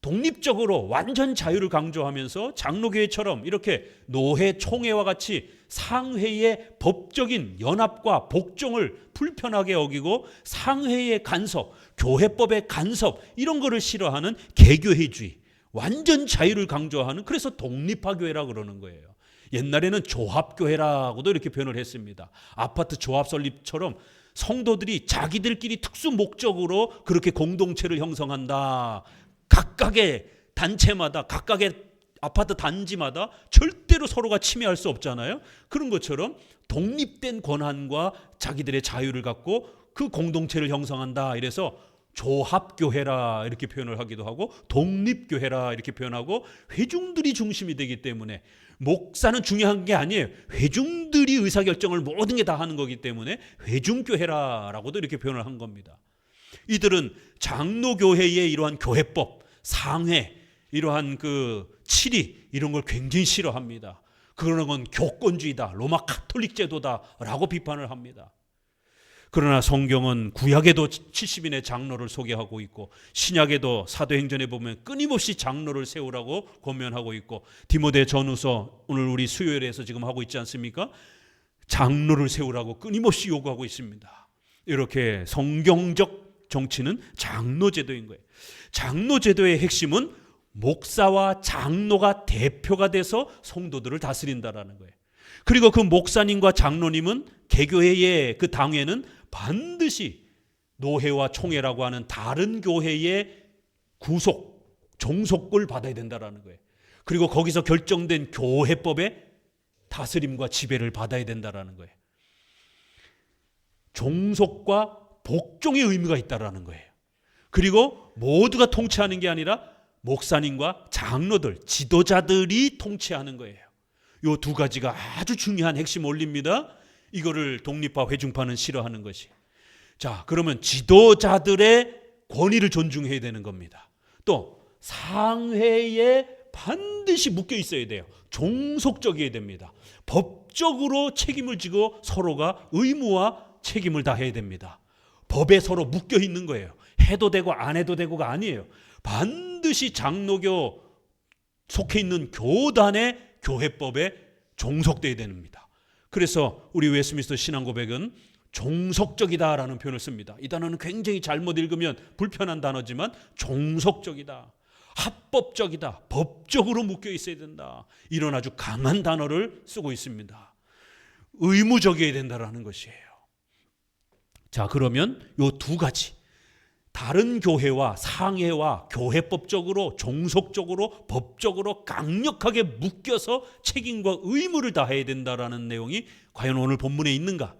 Speaker 1: 독립적으로 완전 자유를 강조하면서 장로교회처럼 이렇게 노회, 총회와 같이 상회의 법적인 연합과 복종을 불편하게 여기고 상회의 간섭, 교회법의 간섭, 이런 거를 싫어하는 개교회주의, 완전 자유를 강조하는, 그래서 독립파 교회라 그러는 거예요. 옛날에는 조합교회라고도 이렇게 표현을 했습니다. 아파트 조합 설립처럼 성도들이 자기들끼리 특수 목적으로 그렇게 공동체를 형성한다. 각각의 단체마다, 각각의 아파트 단지마다 절대로 서로가 침해할 수 없잖아요. 그런 것처럼 독립된 권한과 자기들의 자유를 갖고 그 공동체를 형성한다. 이래서 조합교회라 이렇게 표현을 하기도 하고, 독립교회라 이렇게 표현하고, 회중들이 중심이 되기 때문에 목사는 중요한 게 아니에요. 회중들이 의사결정을 모든 게 다 하는 거기 때문에 회중교회라고도 이렇게 표현을 한 겁니다. 이들은 장로교회의 이러한 교회법, 상회, 이러한 그 치리, 이런 걸 굉장히 싫어합니다. 그러는 건 교권주의다, 로마 카톨릭 제도다라고 비판을 합니다. 그러나 성경은 구약에도 70인의 장로를 소개하고 있고, 신약에도 사도행전에 보면 끊임없이 장로를 세우라고 권면하고 있고, 디모데 전후서 오늘 우리 수요일에서 지금 하고 있지 않습니까? 장로를 세우라고 끊임없이 요구하고 있습니다. 이렇게 성경적 정치는 장로제도인 거예요. 장로제도의 핵심은 목사와 장로가 대표가 돼서 성도들을 다스린다라는 거예요. 그리고 그 목사님과 장로님은 개교회의 그 당회는 반드시 노회와 총회라고 하는 다른 교회의 구속, 종속을 받아야 된다라는 거예요. 그리고 거기서 결정된 교회법의 다스림과 지배를 받아야 된다라는 거예요. 종속과 복종의 의미가 있다라는 거예요. 그리고 모두가 통치하는 게 아니라 목사님과 장로들, 지도자들이 통치하는 거예요. 이 두 가지가 아주 중요한 핵심 원리입니다. 이거를 독립파, 회중파는 싫어하는 것이. 자, 그러면 지도자들의 권위를 존중해야 되는 겁니다. 또 상회에 반드시 묶여 있어야 돼요. 종속적이어야 됩니다. 법적으로 책임을 지고 서로가 의무와 책임을 다해야 됩니다. 법에 서로 묶여 있는 거예요. 해도 되고 안 해도 되고가 아니에요. 반드시 장로교 속해 있는 교단의 교회법에 종속돼야 됩니다. 그래서 우리 웨스트민스터 신앙고백은 종속적이다라는 표현을 씁니다. 이 단어는 굉장히 잘못 읽으면 불편한 단어지만 종속적이다. 합법적이다, 법적으로 묶여 있어야 된다, 이런 아주 강한 단어를 쓰고 있습니다. 의무적이어야 된다라는 것이에요. 자, 그러면 이 두 가지, 다른 교회와 상회와 교회법적으로, 종속적으로, 법적으로 강력하게 묶여서 책임과 의무를 다해야 된다라는 내용이 과연 오늘 본문에 있는가?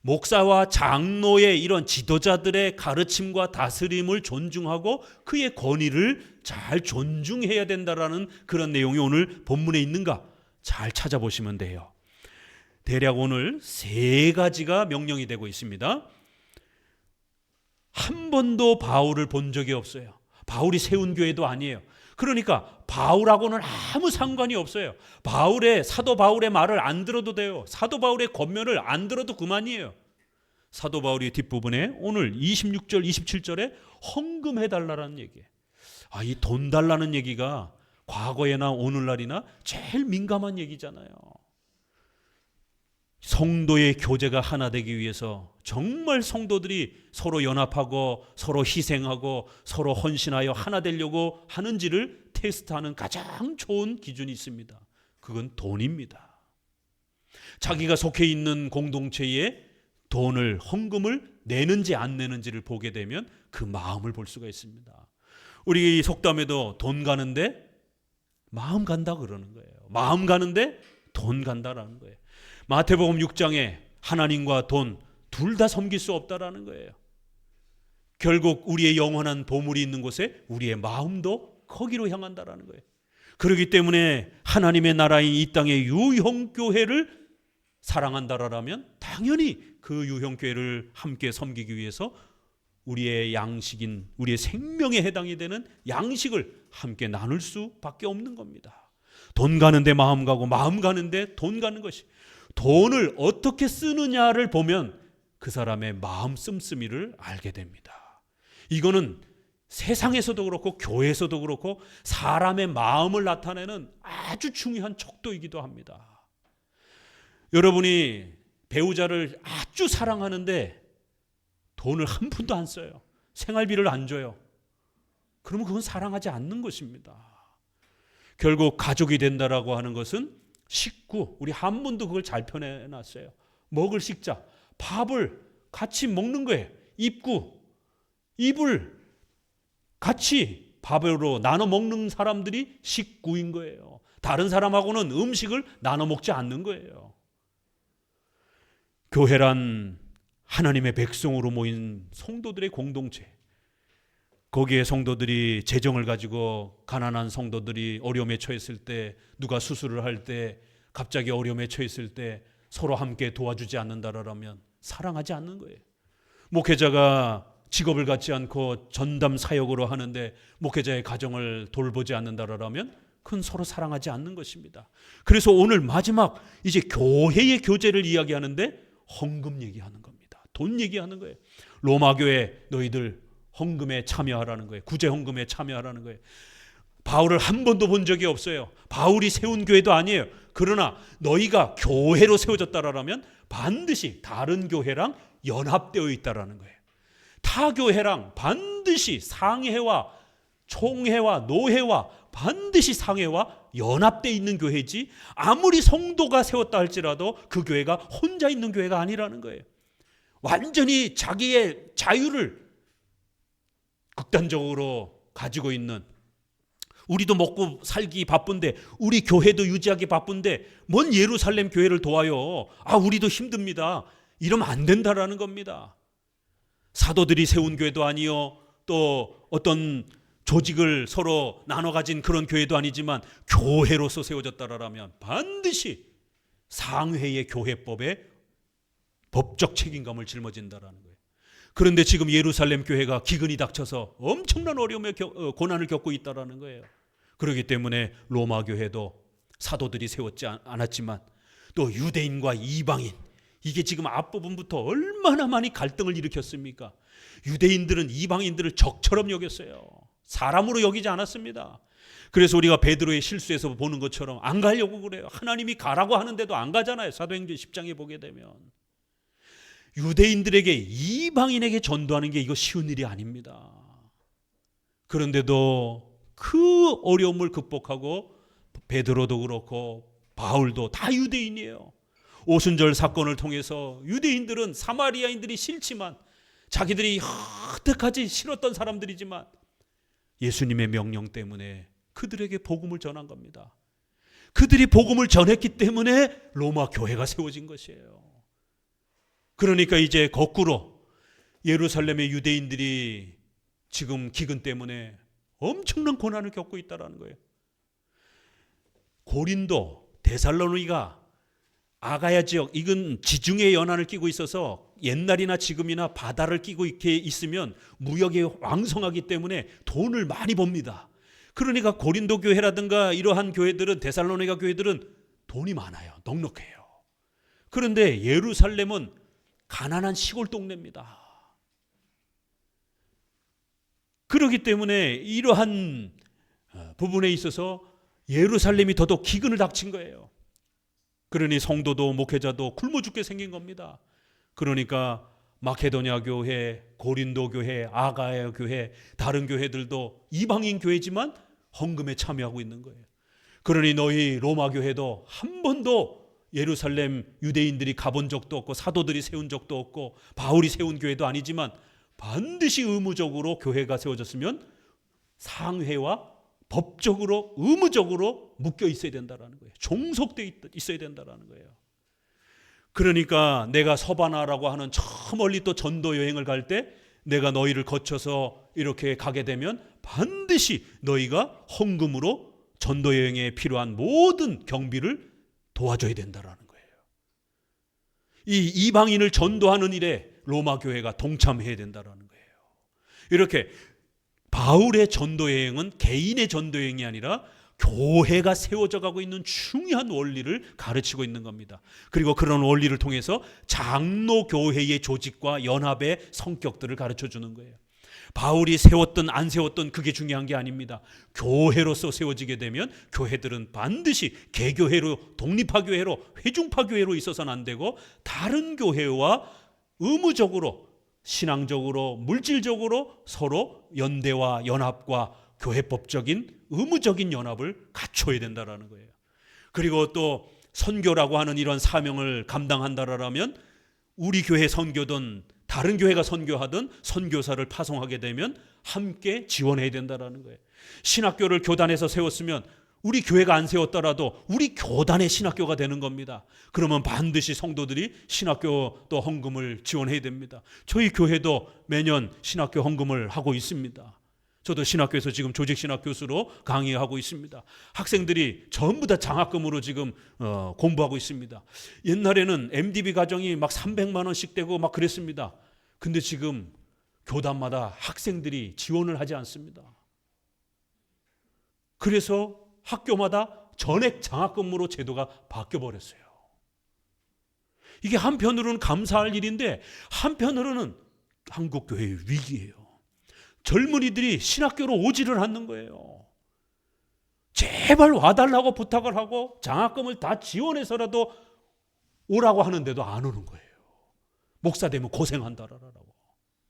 Speaker 1: 목사와 장로의 이런 지도자들의 가르침과 다스림을 존중하고 그의 권위를 잘 존중해야 된다라는 그런 내용이 오늘 본문에 있는가? 잘 찾아보시면 돼요. 대략 오늘 세 가지가 명령이 되고 있습니다. 한 번도 바울을 본 적이 없어요. 바울이 세운 교회도 아니에요. 그러니까 바울하고는 아무 상관이 없어요. 사도 바울의 말을 안 들어도 돼요. 사도 바울의 권면을 안 들어도 그만이에요. 사도 바울이 뒷부분에 오늘 26절 27절에 헌금해달라는 얘기예요. 이 돈 달라는 얘기가 과거에나 오늘날이나 제일 민감한 얘기잖아요. 성도의 교제가 하나 되기 위해서 정말 성도들이 서로 연합하고 서로 희생하고 서로 헌신하여 하나 되려고 하는지를 테스트하는 가장 좋은 기준이 있습니다. 그건 돈입니다. 자기가 속해 있는 공동체에 돈을, 헌금을 내는지 안 내는지를 보게 되면 그 마음을 볼 수가 있습니다. 우리 속담에도 돈 가는데 마음 간다 그러는 거예요. 마음 가는데 돈 간다라는 거예요. 마태복음 6장에 하나님과 돈 둘 다 섬길 수 없다라는 거예요. 결국 우리의 영원한 보물이 있는 곳에 우리의 마음도 거기로 향한다라는 거예요. 그렇기 때문에 하나님의 나라인 이 땅의 유형교회를 사랑한다라면 당연히 그 유형교회를 함께 섬기기 위해서 우리의 양식인, 우리의 생명에 해당이 되는 양식을 함께 나눌 수밖에 없는 겁니다. 돈 가는데 마음 가고 마음 가는데 돈 가는 것이, 돈을 어떻게 쓰느냐를 보면 그 사람의 마음 씀씀이를 알게 됩니다. 이거는 세상에서도 그렇고 교회에서도 그렇고 사람의 마음을 나타내는 아주 중요한 척도이기도 합니다. 여러분이 배우자를 아주 사랑하는데 돈을 한 푼도 안 써요. 생활비를 안 줘요. 그러면 그건 사랑하지 않는 것입니다. 결국 가족이 된다라고 하는 것은 식구, 우리 한문도 그걸 잘 표현해놨어요. 먹을 식자, 밥을 같이 먹는 거예요. 입을 같이 밥으로 나눠 먹는 사람들이 식구인 거예요. 다른 사람하고는 음식을 나눠 먹지 않는 거예요. 교회란 하나님의 백성으로 모인 성도들의 공동체, 거기에 성도들이 재정을 가지고 가난한 성도들이 어려움에 처했을 때, 누가 수술을 할 때, 갑자기 어려움에 처했을 때 서로 함께 도와주지 않는다라면 사랑하지 않는 거예요. 목회자가 직업을 갖지 않고 전담 사역으로 하는데 목회자의 가정을 돌보지 않는다라면 그건 서로 사랑하지 않는 것입니다. 그래서 오늘 마지막 이제 교회의 교제를 이야기하는데 헌금 얘기하는 겁니다. 돈 얘기하는 거예요. 로마 교회 너희들 헌금에 참여하라는 거예요. 구제 헌금에 참여하라는 거예요. 바울을 한 번도 본 적이 없어요. 바울이 세운 교회도 아니에요. 그러나 너희가 교회로 세워졌다라면 반드시 다른 교회랑 연합되어 있다라는 거예요. 타 교회랑 반드시 상회와 총회와 노회와 반드시 상회와 연합되어 있는 교회지, 아무리 성도가 세웠다 할지라도 그 교회가 혼자 있는 교회가 아니라는 거예요. 완전히 자기의 자유를 극단적으로 가지고 있는, 우리도 먹고 살기 바쁜데, 우리 교회도 유지하기 바쁜데 뭔 예루살렘 교회를 도와요. 우리도 힘듭니다. 이러면 안 된다라는 겁니다. 사도들이 세운 교회도 아니요, 또 어떤 조직을 서로 나눠 가진 그런 교회도 아니지만 교회로서 세워졌다라면 반드시 상회의 교회법에 법적 책임감을 짊어진다라는 거예요. 그런데 지금 예루살렘 교회가 기근이 닥쳐서 엄청난 어려움에 고난을 겪고 있다라는 거예요. 그렇기 때문에 로마 교회도 사도들이 세웠지 않았지만 또 유대인과 이방인, 이게 지금 앞부분부터 얼마나 많이 갈등을 일으켰습니까? 유대인들은 이방인들을 적처럼 여겼어요. 사람으로 여기지 않았습니다. 그래서 우리가 베드로의 실수에서 보는 것처럼 안 가려고 그래요. 하나님이 가라고 하는데도 안 가잖아요. 사도행전 10장에 보게 되면. 유대인들에게, 이방인에게 전도하는 게 이거 쉬운 일이 아닙니다. 그런데도 그 어려움을 극복하고 베드로도 그렇고 바울도 다 유대인이에요. 오순절 사건을 통해서 유대인들은 사마리아인들이 싫지만 자기들이 여태까지 싫었던 사람들이지만 예수님의 명령 때문에 그들에게 복음을 전한 겁니다. 그들이 복음을 전했기 때문에 로마 교회가 세워진 것이에요. 그러니까 이제 거꾸로 예루살렘의 유대인들이 지금 기근 때문에 엄청난 고난을 겪고 있다는 거예요. 고린도, 데살로니가, 아가야 지역, 이건 지중해 연안을 끼고 있어서 옛날이나 지금이나 바다를 끼고 이렇게 있으면 무역이 왕성하기 때문에 돈을 많이 법니다. 그러니까 고린도 교회라든가 이러한 교회들은, 데살로니가 교회들은 돈이 많아요. 넉넉해요. 그런데 예루살렘은 가난한 시골 동네입니다. 그렇기 때문에 이러한 부분에 있어서 예루살렘이 더더욱 기근을 닥친 거예요. 그러니 성도도 목회자도 굶어 죽게 생긴 겁니다. 그러니까 마케도냐 교회, 고린도 교회, 아가야 교회, 다른 교회들도 이방인 교회지만 헌금에 참여하고 있는 거예요. 그러니 너희 로마 교회도 한 번도 예루살렘 유대인들이 가본 적도 없고 사도들이 세운 적도 없고 바울이 세운 교회도 아니지만 반드시 의무적으로 교회가 세워졌으면 상회와 법적으로 의무적으로 묶여 있어야 된다는 거예요. 종속되어 있어야 된다는 거예요. 그러니까 내가 서바나라고 하는 저 멀리 또 전도 여행을 갈 때 내가 너희를 거쳐서 이렇게 가게 되면 반드시 너희가 헌금으로 전도 여행에 필요한 모든 경비를 도와줘야 된다는 거예요. 이 이방인을 전도하는 일에 로마 교회가 동참해야 된다는 거예요. 이렇게 바울의 전도 여행은 개인의 전도 여행이 아니라 교회가 세워져 가고 있는 중요한 원리를 가르치고 있는 겁니다. 그리고 그런 원리를 통해서 장로 교회의 조직과 연합의 성격들을 가르쳐 주는 거예요. 바울이 세웠든 안 세웠든 그게 중요한 게 아닙니다. 교회로서 세워지게 되면 교회들은 반드시 개교회로, 독립파 교회로, 회중파 교회로 있어서는 안 되고 다른 교회와 의무적으로, 신앙적으로, 물질적으로 서로 연대와 연합과 교회법적인 의무적인 연합을 갖춰야 된다는 거예요. 그리고 또 선교라고 하는 이런 사명을 감당한다라면 우리 교회 선교든 다른 교회가 선교하든 선교사를 파송하게 되면 함께 지원해야 된다는 거예요. 신학교를 교단에서 세웠으면 우리 교회가 안 세웠더라도 우리 교단의 신학교가 되는 겁니다. 그러면 반드시 성도들이 신학교 또 헌금을 지원해야 됩니다. 저희 교회도 매년 신학교 헌금을 하고 있습니다. 저도 신학교에서 지금 조직신학 교수로 강의하고 있습니다. 학생들이 전부 다 장학금으로 지금 공부하고 있습니다. 옛날에는 MDB 가정이 막 300만 원씩 되고 막 그랬습니다. 근데 지금 교단마다 학생들이 지원을 하지 않습니다. 그래서 학교마다 전액 장학금으로 제도가 바뀌어버렸어요. 이게 한편으로는 감사할 일인데 한편으로는 한국교회의 위기예요. 젊은이들이 신학교로 오지를 않는 거예요. 제발 와달라고 부탁을 하고 장학금을 다 지원해서라도 오라고 하는데도 안 오는 거예요. 목사 되면 고생한다라고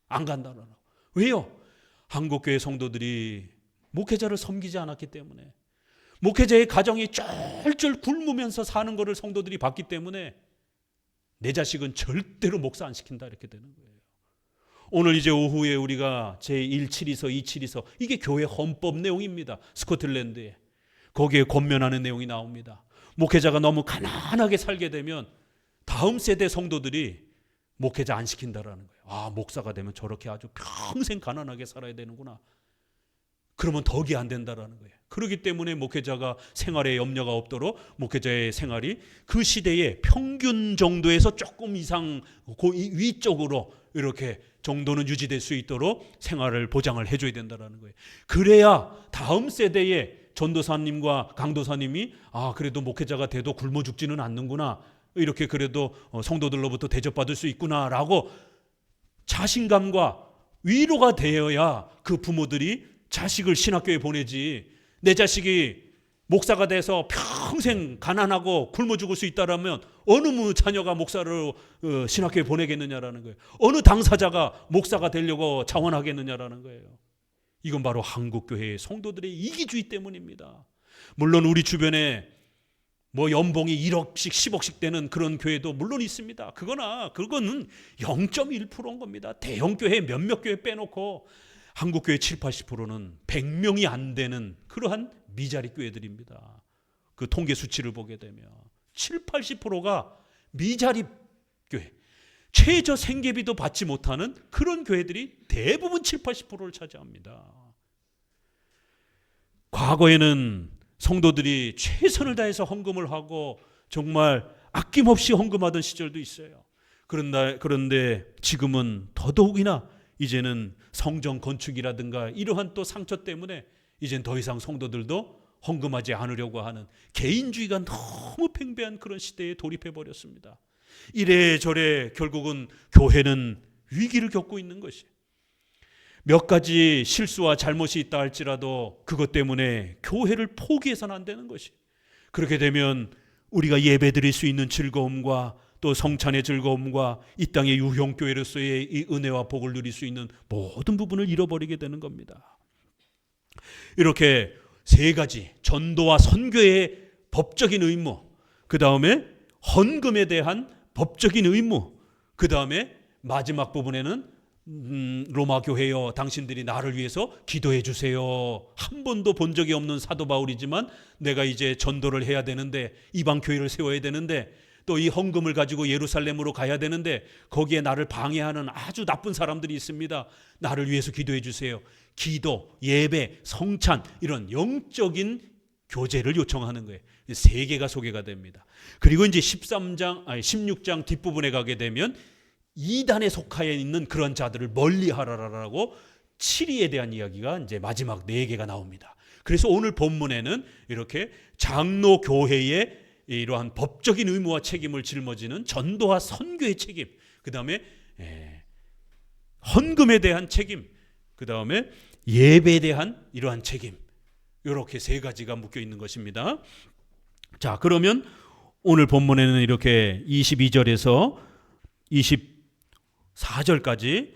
Speaker 1: 안 간다라고. 왜요? 한국교회 성도들이 목회자를 섬기지 않았기 때문에, 목회자의 가정이 쫄쫄 굶으면서 사는 것을 성도들이 봤기 때문에 내 자식은 절대로 목사 안 시킨다 이렇게 되는 거예요. 오늘 이제 오후에 우리가 제172서 272서 이게 교회 헌법 내용입니다. 스코틀랜드에 거기에 권면하는 내용이 나옵니다. 목회자가 너무 가난하게 살게 되면 다음 세대 성도들이 목회자 안 시킨다라는 거예요. 아, 목사가 되면 저렇게 아주 평생 가난하게 살아야 되는구나. 그러면 덕이 안 된다라는 거예요. 그렇기 때문에 목회자가 생활에 염려가 없도록 목회자의 생활이 그 시대의 평균 정도에서 조금 이상 위쪽으로 이렇게 정도는 유지될 수 있도록 생활을 보장을 해줘야 된다는 거예요. 그래야 다음 세대의 전도사님과 강도사님이 아, 그래도 목회자가 돼도 굶어 죽지는 않는구나, 이렇게 그래도 성도들로부터 대접받을 수 있구나라고 자신감과 위로가 되어야 그 부모들이 자식을 신학교에 보내지, 내 자식이 목사가 돼서 평생 가난하고 굶어 죽을 수 있다라면 어느 자녀가 목사를 신학교에 보내겠느냐라는 거예요. 어느 당사자가 목사가 되려고 자원하겠느냐라는 거예요. 이건 바로 한국교회의 성도들의 이기주의 때문입니다. 물론 우리 주변에 뭐 연봉이 1억씩 10억씩 되는 그런 교회도 물론 있습니다. 그거는 0.1%인 겁니다. 대형 교회 몇몇 교회 빼놓고 한국교회 7, 80%는 100명이 안 되는 그러한 미자리 교회들입니다. 그 통계 수치를 보게 되면 7, 80%가 미자리 교회, 최저 생계비도 받지 못하는 그런 교회들이 대부분 7, 80%를 차지합니다. 과거에는 성도들이 최선을 다해서 헌금을 하고 정말 아낌없이 헌금하던 시절도 있어요. 그런데 지금은 더더욱이나 이제는 성전 건축이라든가 이러한 또 상처 때문에 이젠 더 이상 성도들도 헌금하지 않으려고 하는 개인주의가 너무 팽배한 그런 시대에 돌입해 버렸습니다. 이래저래 결국은 교회는 위기를 겪고 있는 것이, 몇 가지 실수와 잘못이 있다 할지라도 그것 때문에 교회를 포기해서는 안 되는 것이, 그렇게 되면 우리가 예배드릴 수 있는 즐거움과 또 성찬의 즐거움과 이 땅의 유형교회로서의 이 은혜와 복을 누릴 수 있는 모든 부분을 잃어버리게 되는 겁니다. 이렇게 세 가지, 전도와 선교의 법적인 의무, 그 다음에 헌금에 대한 법적인 의무, 그 다음에 마지막 부분에는 로마 교회여 당신들이 나를 위해서 기도해 주세요. 한 번도 본 적이 없는 사도 바울이지만 내가 이제 전도를 해야 되는데, 이방 교회를 세워야 되는데, 또 이 헌금을 가지고 예루살렘으로 가야 되는데 거기에 나를 방해하는 아주 나쁜 사람들이 있습니다. 나를 위해서 기도해 주세요. 기도, 예배, 성찬, 이런 영적인 교제를 요청하는 거예요. 세 개가 소개가 됩니다. 그리고 이제 16장 뒷부분에 가게 되면 이단에 속하여 있는 그런 자들을 멀리하라라고 7위에 대한 이야기가 이제 마지막 4개가 나옵니다. 그래서 오늘 본문에는 이렇게 장로 교회의 이러한 법적인 의무와 책임을 짊어지는 전도와 선교의 책임, 그 다음에 헌금에 대한 책임, 그 다음에 예배에 대한 이러한 책임, 이렇게 세 가지가 묶여 있는 것입니다. 자, 그러면 오늘 본문에는 이렇게 22절에서 24절까지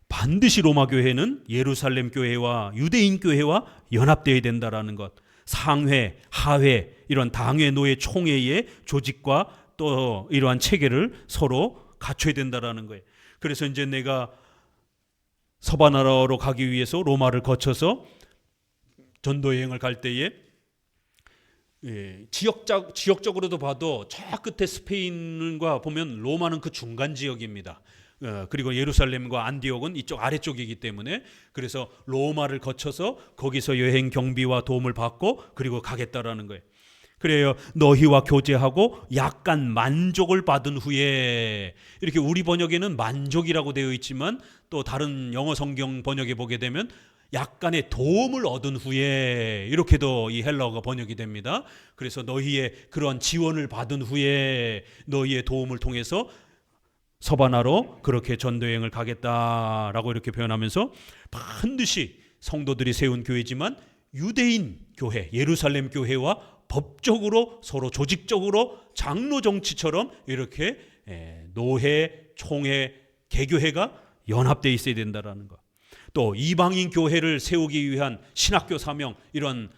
Speaker 1: 반드시 로마 교회는 예루살렘 교회와 유대인 교회와 연합되어야 된다라는 것, 상회, 하회, 이런 당회, 노회, 총회의 조직과 또 이러한 체계를 서로 갖춰야 된다라는 거예요. 그래서 이제 내가 서바나라로 가기 위해서 로마를 거쳐서 전도 여행을 갈 때에 지역적으로도 봐도 저 끝에 스페인과 보면 로마는 그 중간 지역입니다. 그리고 예루살렘과 안디옥은 이쪽 아래쪽이기 때문에, 그래서 로마를 거쳐서 거기서 여행 경비와 도움을 받고 그리고 가겠다라는 거예요. 그래요. 너희와 교제하고 약간 만족을 받은 후에, 이렇게 우리 번역에는 만족이라고 되어 있지만 또 다른 영어 성경 번역에 보게 되면 약간의 도움을 얻은 후에, 이렇게도 이 헬라어가 번역이 됩니다. 그래서 너희의 그런 지원을 받은 후에 너희의 도움을 통해서 서바나로 그렇게 전도여행을 가겠다라고 이렇게 표현하면서 반드시 성도들이 세운 교회지만 유대인 교회, 예루살렘 교회와 법적으로 서로 조직적으로 장로 정치처럼 이렇게 노회, 총회, 개교회가 연합되어 있어야 된다라는 것. 또 이방인 교회를 세우기 위한 신학교 사명, 이런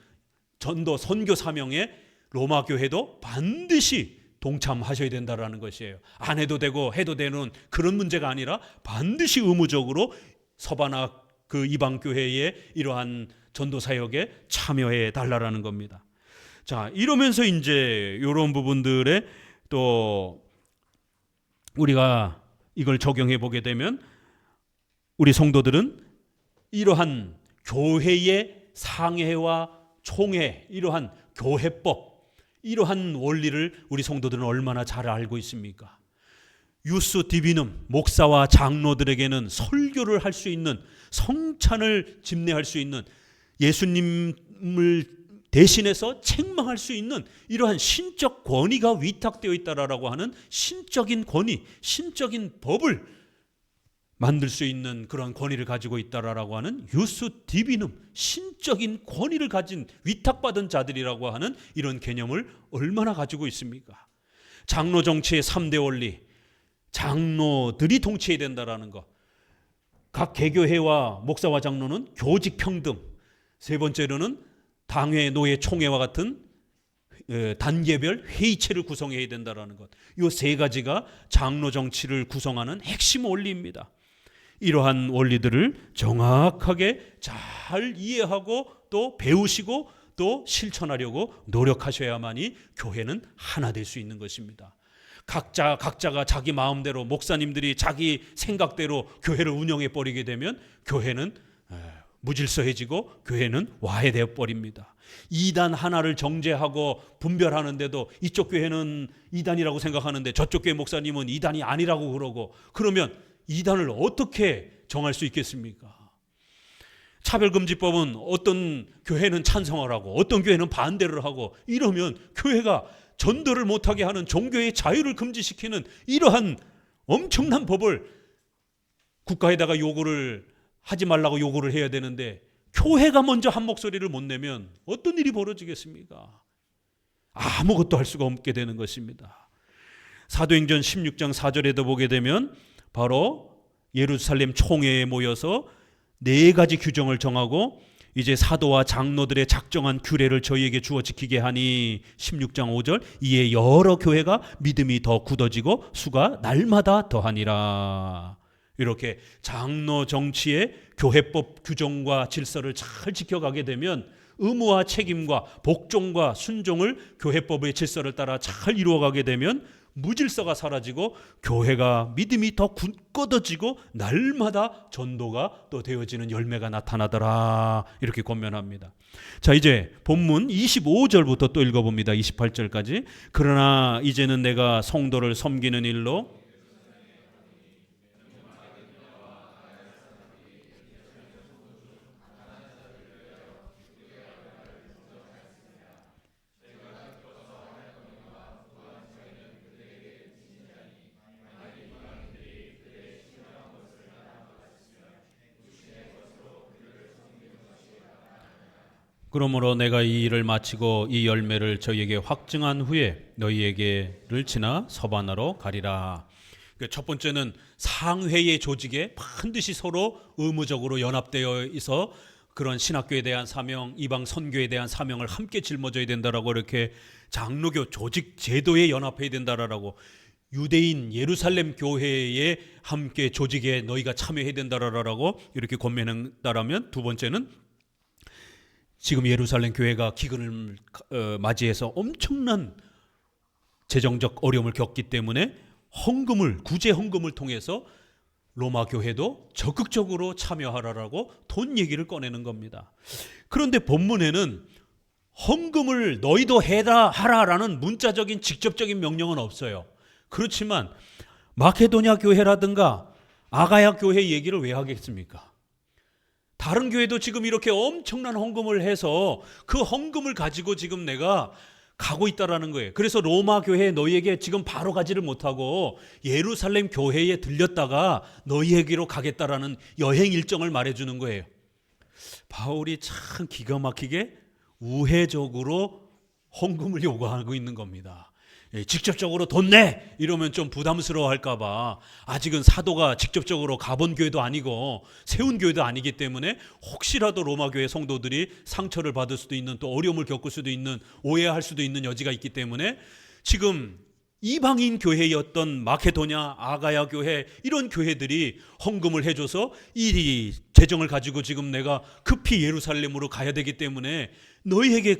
Speaker 1: 전도 선교 사명에 로마 교회도 반드시 동참하셔야 된다라는 것이에요. 안 해도 되고 해도 되는 그런 문제가 아니라 반드시 의무적으로 서바나 그 이방 교회의 이러한 전도 사역에 참여해 달라라는 겁니다. 자, 이러면서 이제 이런 부분들에 또 우리가 이걸 적용해 보게 되면 우리 성도들은 이러한 교회의 상회와 총회, 이러한 교회법, 이러한 원리를 우리 성도들은 얼마나 잘 알고 있습니까? 유스 디비눔, 목사와 장로들에게는 설교를 할 수 있는, 성찬을 집례할 수 있는, 예수님을 대신해서 책망할 수 있는 이러한 신적 권위가 위탁되어 있다라고 하는 신적인 권위, 신적인 법을 만들 수 있는 그런 권위를 가지고 있다라고 하는 유스 디비눔, 신적인 권위를 가진 위탁받은 자들이라고 하는 이런 개념을 얼마나 가지고 있습니까? 장로 정치의 3대 원리, 장로들이 통치해야 된다라는 것. 각 개교회와 목사와 장로는 교직 평등, 세 번째로는 당회, 노회, 총회와 같은 단계별 회의체를 구성해야 된다는 것. 이 세 가지가 장로 정치를 구성하는 핵심 원리입니다. 이러한 원리들을 정확하게 잘 이해하고 또 배우시고 또 실천하려고 노력하셔야만이 교회는 하나 될 수 있는 것입니다. 각자가 자기 마음대로, 목사님들이 자기 생각대로 교회를 운영해 버리게 되면 교회는 무질서해지고 교회는 와해되어 버립니다. 이단 하나를 정죄하고 분별하는데도 이쪽 교회는 이단이라고 생각하는데 저쪽 교회 목사님은 이단이 아니라고 그러고, 그러면 이단을 어떻게 정할 수 있겠습니까? 차별금지법은 어떤 교회는 찬성을 하고 어떤 교회는 반대를 하고, 이러면 교회가 전도를 못하게 하는, 종교의 자유를 금지시키는 이러한 엄청난 법을 국가에다가 요구를 하지 말라고 요구를 해야 되는데, 교회가 먼저 한 목소리를 못 내면 어떤 일이 벌어지겠습니까? 아무것도 할 수가 없게 되는 것입니다. 사도행전 16장 4절에도 보게 되면 바로 예루살렘 총회에 모여서 네 가지 규정을 정하고 이제 사도와 장로들의 작정한 규례를 저희에게 주어 지키게 하니 16장 5절 이에 여러 교회가 믿음이 더 굳어지고 수가 날마다 더하니라. 이렇게 장로 정치의 교회법 규정과 질서를 잘 지켜가게 되면 의무와 책임과 복종과 순종을 교회법의 질서를 따라 잘 이루어가게 되면 무질서가 사라지고 교회가 믿음이 더 굳건해지고 날마다 전도가 또 되어지는 열매가 나타나더라. 이렇게 권면합니다. 자, 이제 본문 25절부터 또 읽어봅니다. 28절까지. 그러나 이제는 내가 성도를 섬기는 일로 그러므로 내가 이 일을 마치고 이 열매를 저희에게 확증한 후에 너희에게를 지나 서바나로 가리라. 첫 번째는 상회의 조직에 반드시 서로 의무적으로 연합되어 있어 그런 신학교에 대한 사명, 이방 선교에 대한 사명을 함께 짊어져야 된다라고, 이렇게 장로교 조직 제도에 연합해야 된다라고, 유대인 예루살렘 교회에 함께 조직에 너희가 참여해야 된다라고 이렇게 권면한다라면, 두 번째는 지금 예루살렘 교회가 기근을 맞이해서 엄청난 재정적 어려움을 겪기 때문에 구제 헌금을 통해서 로마 교회도 적극적으로 참여하라라고 돈 얘기를 꺼내는 겁니다. 그런데 본문에는 헌금을 너희도 하라라는 문자적인 직접적인 명령은 없어요. 그렇지만 마케도냐 교회라든가 아가야 교회 얘기를 왜 하겠습니까? 다른 교회도 지금 이렇게 엄청난 헌금을 해서 그 헌금을 가지고 지금 내가 가고 있다라는 거예요. 그래서 로마 교회 너희에게 지금 바로 가지를 못하고 예루살렘 교회에 들렸다가 너희에게로 가겠다라는 여행 일정을 말해주는 거예요. 바울이 참 기가 막히게 우회적으로 헌금을 요구하고 있는 겁니다. 직접적으로 돈 내! 이러면 좀 부담스러워 할까봐, 아직은 사도가 직접적으로 가본 교회도 아니고 세운 교회도 아니기 때문에 혹시라도 로마 교회 성도들이 상처를 받을 수도 있는, 또 어려움을 겪을 수도 있는, 오해할 수도 있는 여지가 있기 때문에 지금 이방인 교회였던 마케도냐, 아가야 교회, 이런 교회들이 헌금을 해줘서 이 재정을 가지고 지금 내가 급히 예루살렘으로 가야 되기 때문에 너희에게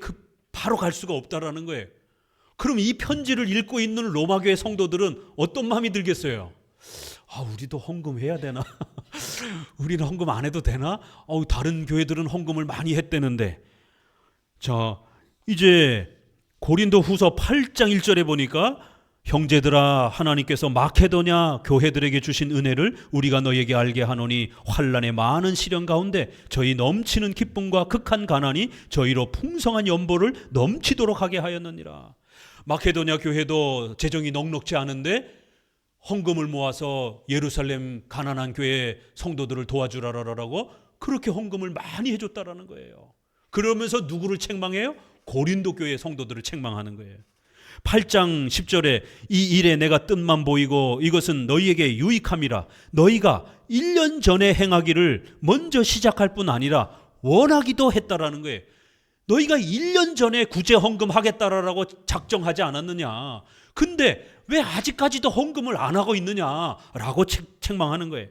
Speaker 1: 바로 갈 수가 없다라는 거예요. 그럼 이 편지를 읽고 있는 로마교회 성도들은 어떤 마음이 들겠어요? 우리도 헌금해야 되나? 우리는 헌금 안 해도 되나? 다른 교회들은 헌금을 많이 했대는데. 자, 이제 고린도 후서 8장 1절에 보니까 형제들아, 하나님께서 마케도냐 교회들에게 주신 은혜를 우리가 너에게 알게 하노니 환난의 많은 시련 가운데 저희 넘치는 기쁨과 극한 가난이 저희로 풍성한 연보를 넘치도록 하게 하였느니라. 마케도냐 교회도 재정이 넉넉지 않은데 헌금을 모아서 예루살렘 가난한 교회 성도들을 도와주라라고 그렇게 헌금을 많이 해줬다라는 거예요. 그러면서 누구를 책망해요? 고린도 교회 성도들을 책망하는 거예요. 8장 10절에 이 일에 내가 뜻만 보이고 이것은 너희에게 유익함이라. 너희가 1년 전에 행하기를 먼저 시작할 뿐 아니라 원하기도 했다라는 거예요. 너희가 1년 전에 구제 헌금하겠다라고 작정하지 않았느냐. 근데 왜 아직까지도 헌금을 안 하고 있느냐라고 책망하는 거예요.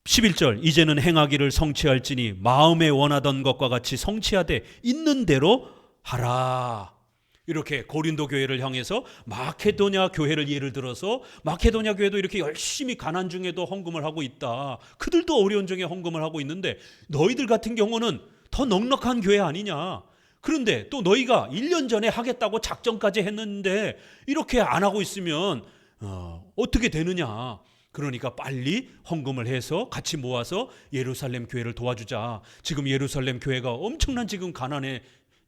Speaker 1: 11절 이제는 행하기를 성취할지니 마음에 원하던 것과 같이 성취하되 있는 대로 하라. 이렇게 고린도 교회를 향해서 마케도냐 교회를 예를 들어서 마케도냐 교회도 이렇게 열심히 가난 중에도 헌금을 하고 있다. 그들도 어려운 중에 헌금을 하고 있는데 너희들 같은 경우는 더 넉넉한 교회 아니냐. 그런데 또 너희가 1년 전에 하겠다고 작정까지 했는데 이렇게 안 하고 있으면 어떻게 되느냐. 그러니까 빨리 헌금을 해서 같이 모아서 예루살렘 교회를 도와주자. 지금 예루살렘 교회가 엄청난 지금 가난에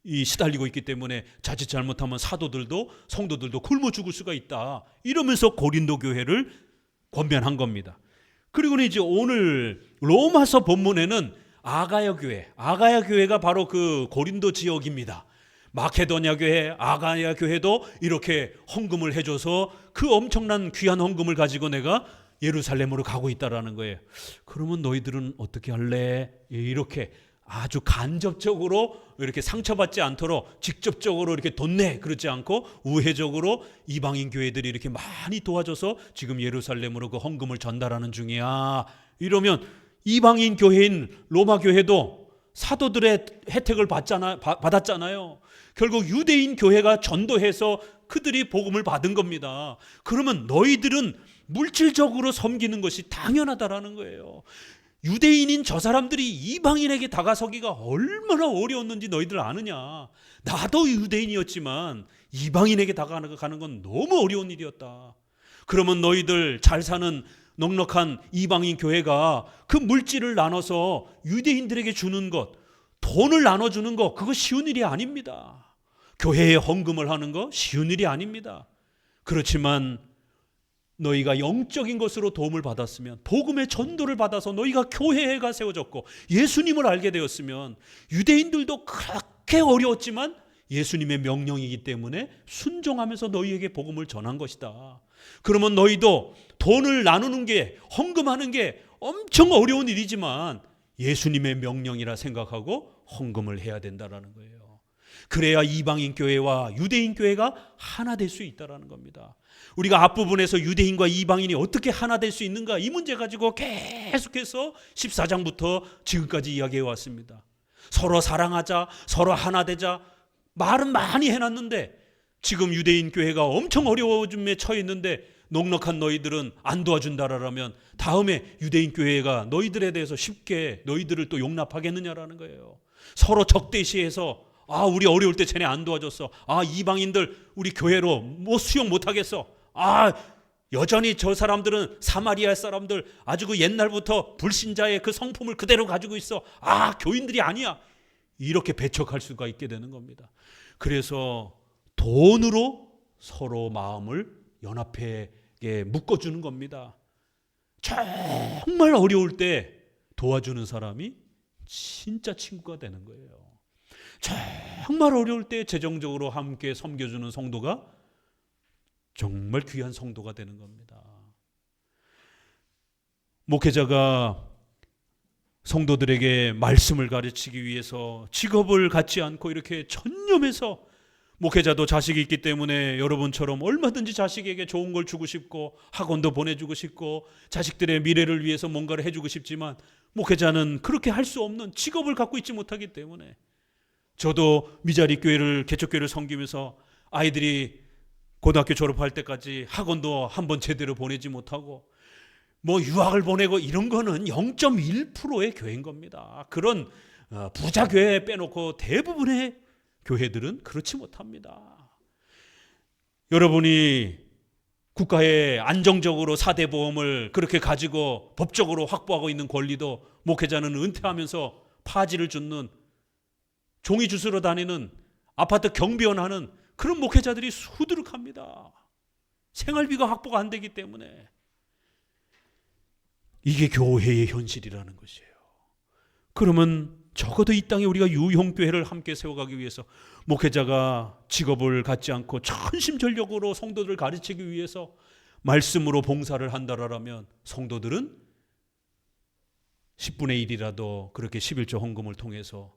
Speaker 1: 시달리고 있기 때문에 자칫 잘못하면 사도들도 성도들도 굶어 죽을 수가 있다. 이러면서 고린도 교회를 권면한 겁니다. 그리고는 이제 오늘 로마서 본문에는 아가야 교회가 바로 그 고린도 지역입니다. 마케도냐 교회, 아가야 교회도 이렇게 헌금을 해줘서 그 엄청난 귀한 헌금을 가지고 내가 예루살렘으로 가고 있다라는 거예요. 그러면 너희들은 어떻게 할래? 이렇게 아주 간접적으로 이렇게 상처받지 않도록 직접적으로 이렇게 돈 내 그렇지 않고 우회적으로 이방인 교회들이 이렇게 많이 도와줘서 지금 예루살렘으로 그 헌금을 전달하는 중이야. 이러면 이방인 교회인 로마 교회도 사도들의 혜택을 받았잖아요. 결국 유대인 교회가 전도해서 그들이 복음을 받은 겁니다. 그러면 너희들은 물질적으로 섬기는 것이 당연하다라는 거예요. 유대인인 저 사람들이 이방인에게 다가서기가 얼마나 어려웠는지 너희들 아느냐. 나도 유대인이었지만 이방인에게 다가가는 건 너무 어려운 일이었다. 그러면 너희들 잘 사는 넉넉한 이방인 교회가 그 물질을 나눠서 유대인들에게 주는 것, 돈을 나눠주는 것, 그거 쉬운 일이 아닙니다. 교회에 헌금을 하는 거 쉬운 일이 아닙니다. 그렇지만 너희가 영적인 것으로 도움을 받았으면, 복음의 전도를 받아서 너희가 교회가 세워졌고 예수님을 알게 되었으면, 유대인들도 그렇게 어려웠지만 예수님의 명령이기 때문에 순종하면서 너희에게 복음을 전한 것이다. 그러면 너희도 돈을 나누는 게, 헌금하는 게 엄청 어려운 일이지만 예수님의 명령이라 생각하고 헌금을 해야 된다라는 거예요. 그래야 이방인 교회와 유대인 교회가 하나 될 수 있다라는 겁니다. 우리가 앞부분에서 유대인과 이방인이 어떻게 하나 될 수 있는가, 이 문제 가지고 계속해서 14장부터 지금까지 이야기해 왔습니다. 서로 사랑하자, 서로 하나 되자, 말은 많이 해놨는데 지금 유대인 교회가 엄청 어려움에 처해 있는데 넉넉한 너희들은 안 도와준다라면 다음에 유대인 교회가 너희들에 대해서 쉽게 너희들을 또 용납하겠느냐라는 거예요. 서로 적대시해서 우리 어려울 때 쟤네 안 도와줬어. 이방인들 우리 교회로 수용 못하겠어. 여전히 저 사람들은 사마리아 사람들 아주 그 옛날부터 불신자의 그 성품을 그대로 가지고 있어. 교인들이 아니야. 이렇게 배척할 수가 있게 되는 겁니다. 그래서 돈으로 서로 마음을 연합하게 묶어주는 겁니다. 정말 어려울 때 도와주는 사람이 진짜 친구가 되는 거예요. 정말 어려울 때 재정적으로 함께 섬겨주는 성도가 정말 귀한 성도가 되는 겁니다. 목회자가 성도들에게 말씀을 가르치기 위해서 직업을 갖지 않고 이렇게 전념해서, 목회자도 자식이 있기 때문에 여러분처럼 얼마든지 자식에게 좋은 걸 주고 싶고 학원도 보내주고 싶고 자식들의 미래를 위해서 뭔가를 해주고 싶지만 목회자는 그렇게 할 수 없는 직업을 갖고 있지 못하기 때문에, 저도 미자리 교회를, 개척교회를 섬기면서 아이들이 고등학교 졸업할 때까지 학원도 한번 제대로 보내지 못하고 유학을 보내고 이런 거는 0.1%의 교회인 겁니다. 그런 부자 교회 빼놓고 대부분의 교회들은 그렇지 못합니다. 여러분이 국가에 안정적으로 4대 보험을 그렇게 가지고 법적으로 확보하고 있는 권리도 목회자는 은퇴하면서 파지를 줍는, 종이 주스러 다니는, 아파트 경비원하는 그런 목회자들이 수두룩합니다. 생활비가 확보가 안 되기 때문에. 이게 교회의 현실이라는 것이에요. 그러면 적어도 이 땅에 우리가 유형교회를 함께 세워가기 위해서 목회자가 직업을 갖지 않고 전심전력으로 성도들을 가르치기 위해서 말씀으로 봉사를 한다라면 성도들은 10분의 1이라도 그렇게 11조 헌금을 통해서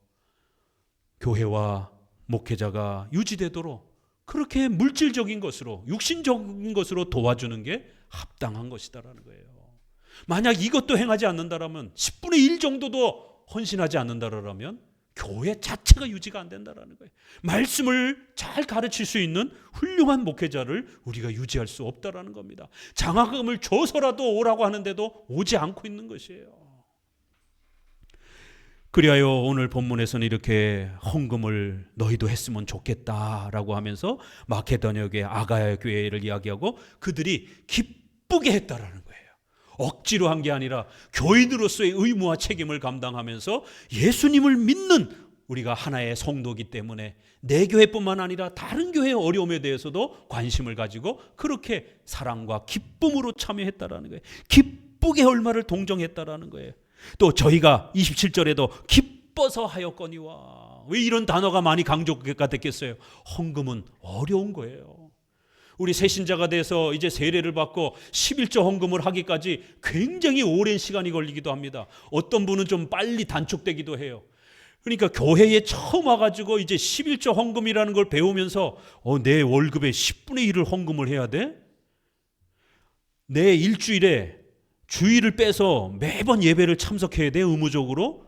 Speaker 1: 교회와 목회자가 유지되도록 그렇게 물질적인 것으로 육신적인 것으로 도와주는 게 합당한 것이다라는 거예요. 만약 이것도 행하지 않는다라면 10분의 1 정도도 헌신하지 않는다라면 교회 자체가 유지가 안 된다라는 거예요. 말씀을 잘 가르칠 수 있는 훌륭한 목회자를 우리가 유지할 수 없다라는 겁니다. 장학금을 줘서라도 오라고 하는데도 오지 않고 있는 것이에요. 그리하여 오늘 본문에서는 이렇게 헌금을 너희도 했으면 좋겠다라고 하면서 마케도냐 교회, 아가야 교회를 이야기하고 그들이 기쁘게 했다라는 거예요. 억지로 한 게 아니라 교인으로서의 의무와 책임을 감당하면서 예수님을 믿는 우리가 하나의 성도이기 때문에 내 교회뿐만 아니라 다른 교회의 어려움에 대해서도 관심을 가지고 그렇게 사랑과 기쁨으로 참여했다라는 거예요. 기쁘게 얼마를 동정했다라는 거예요. 또 저희가 27절에도 기뻐서 하였거니와, 왜 이런 단어가 많이 강조가 됐겠어요? 헌금은 어려운 거예요. 우리 새신자가 돼서 이제 세례를 받고 11조 헌금을 하기까지 굉장히 오랜 시간이 걸리기도 합니다. 어떤 분은 좀 빨리 단축되기도 해요. 그러니까 교회에 처음 와가지고 이제 11조 헌금이라는 걸 배우면서 내 월급의 10분의 1을 헌금을 해야 돼? 내 일주일에 주일을 빼서 매번 예배를 참석해야 돼? 의무적으로?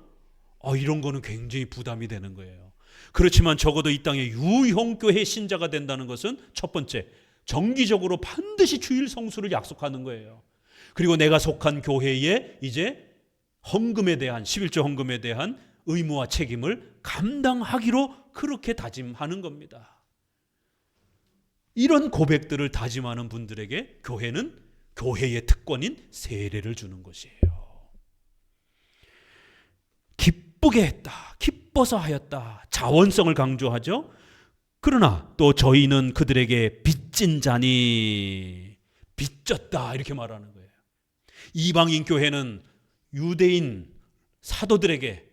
Speaker 1: 이런 거는 굉장히 부담이 되는 거예요. 그렇지만 적어도 이 땅에 유형교회 신자가 된다는 것은 첫 번째, 정기적으로 반드시 주일 성수를 약속하는 거예요. 그리고 내가 속한 교회에 이제 헌금에 대한 11조 헌금에 대한 의무와 책임을 감당하기로 그렇게 다짐하는 겁니다. 이런 고백들을 다짐하는 분들에게 교회는 교회의 특권인 세례를 주는 것이에요. 기쁘게 했다, 기뻐서 하였다, 자원성을 강조하죠. 그러나 또 저희는 그들에게 빚진 자니, 빚졌다 이렇게 말하는 거예요. 이방인 교회는 유대인 사도들에게,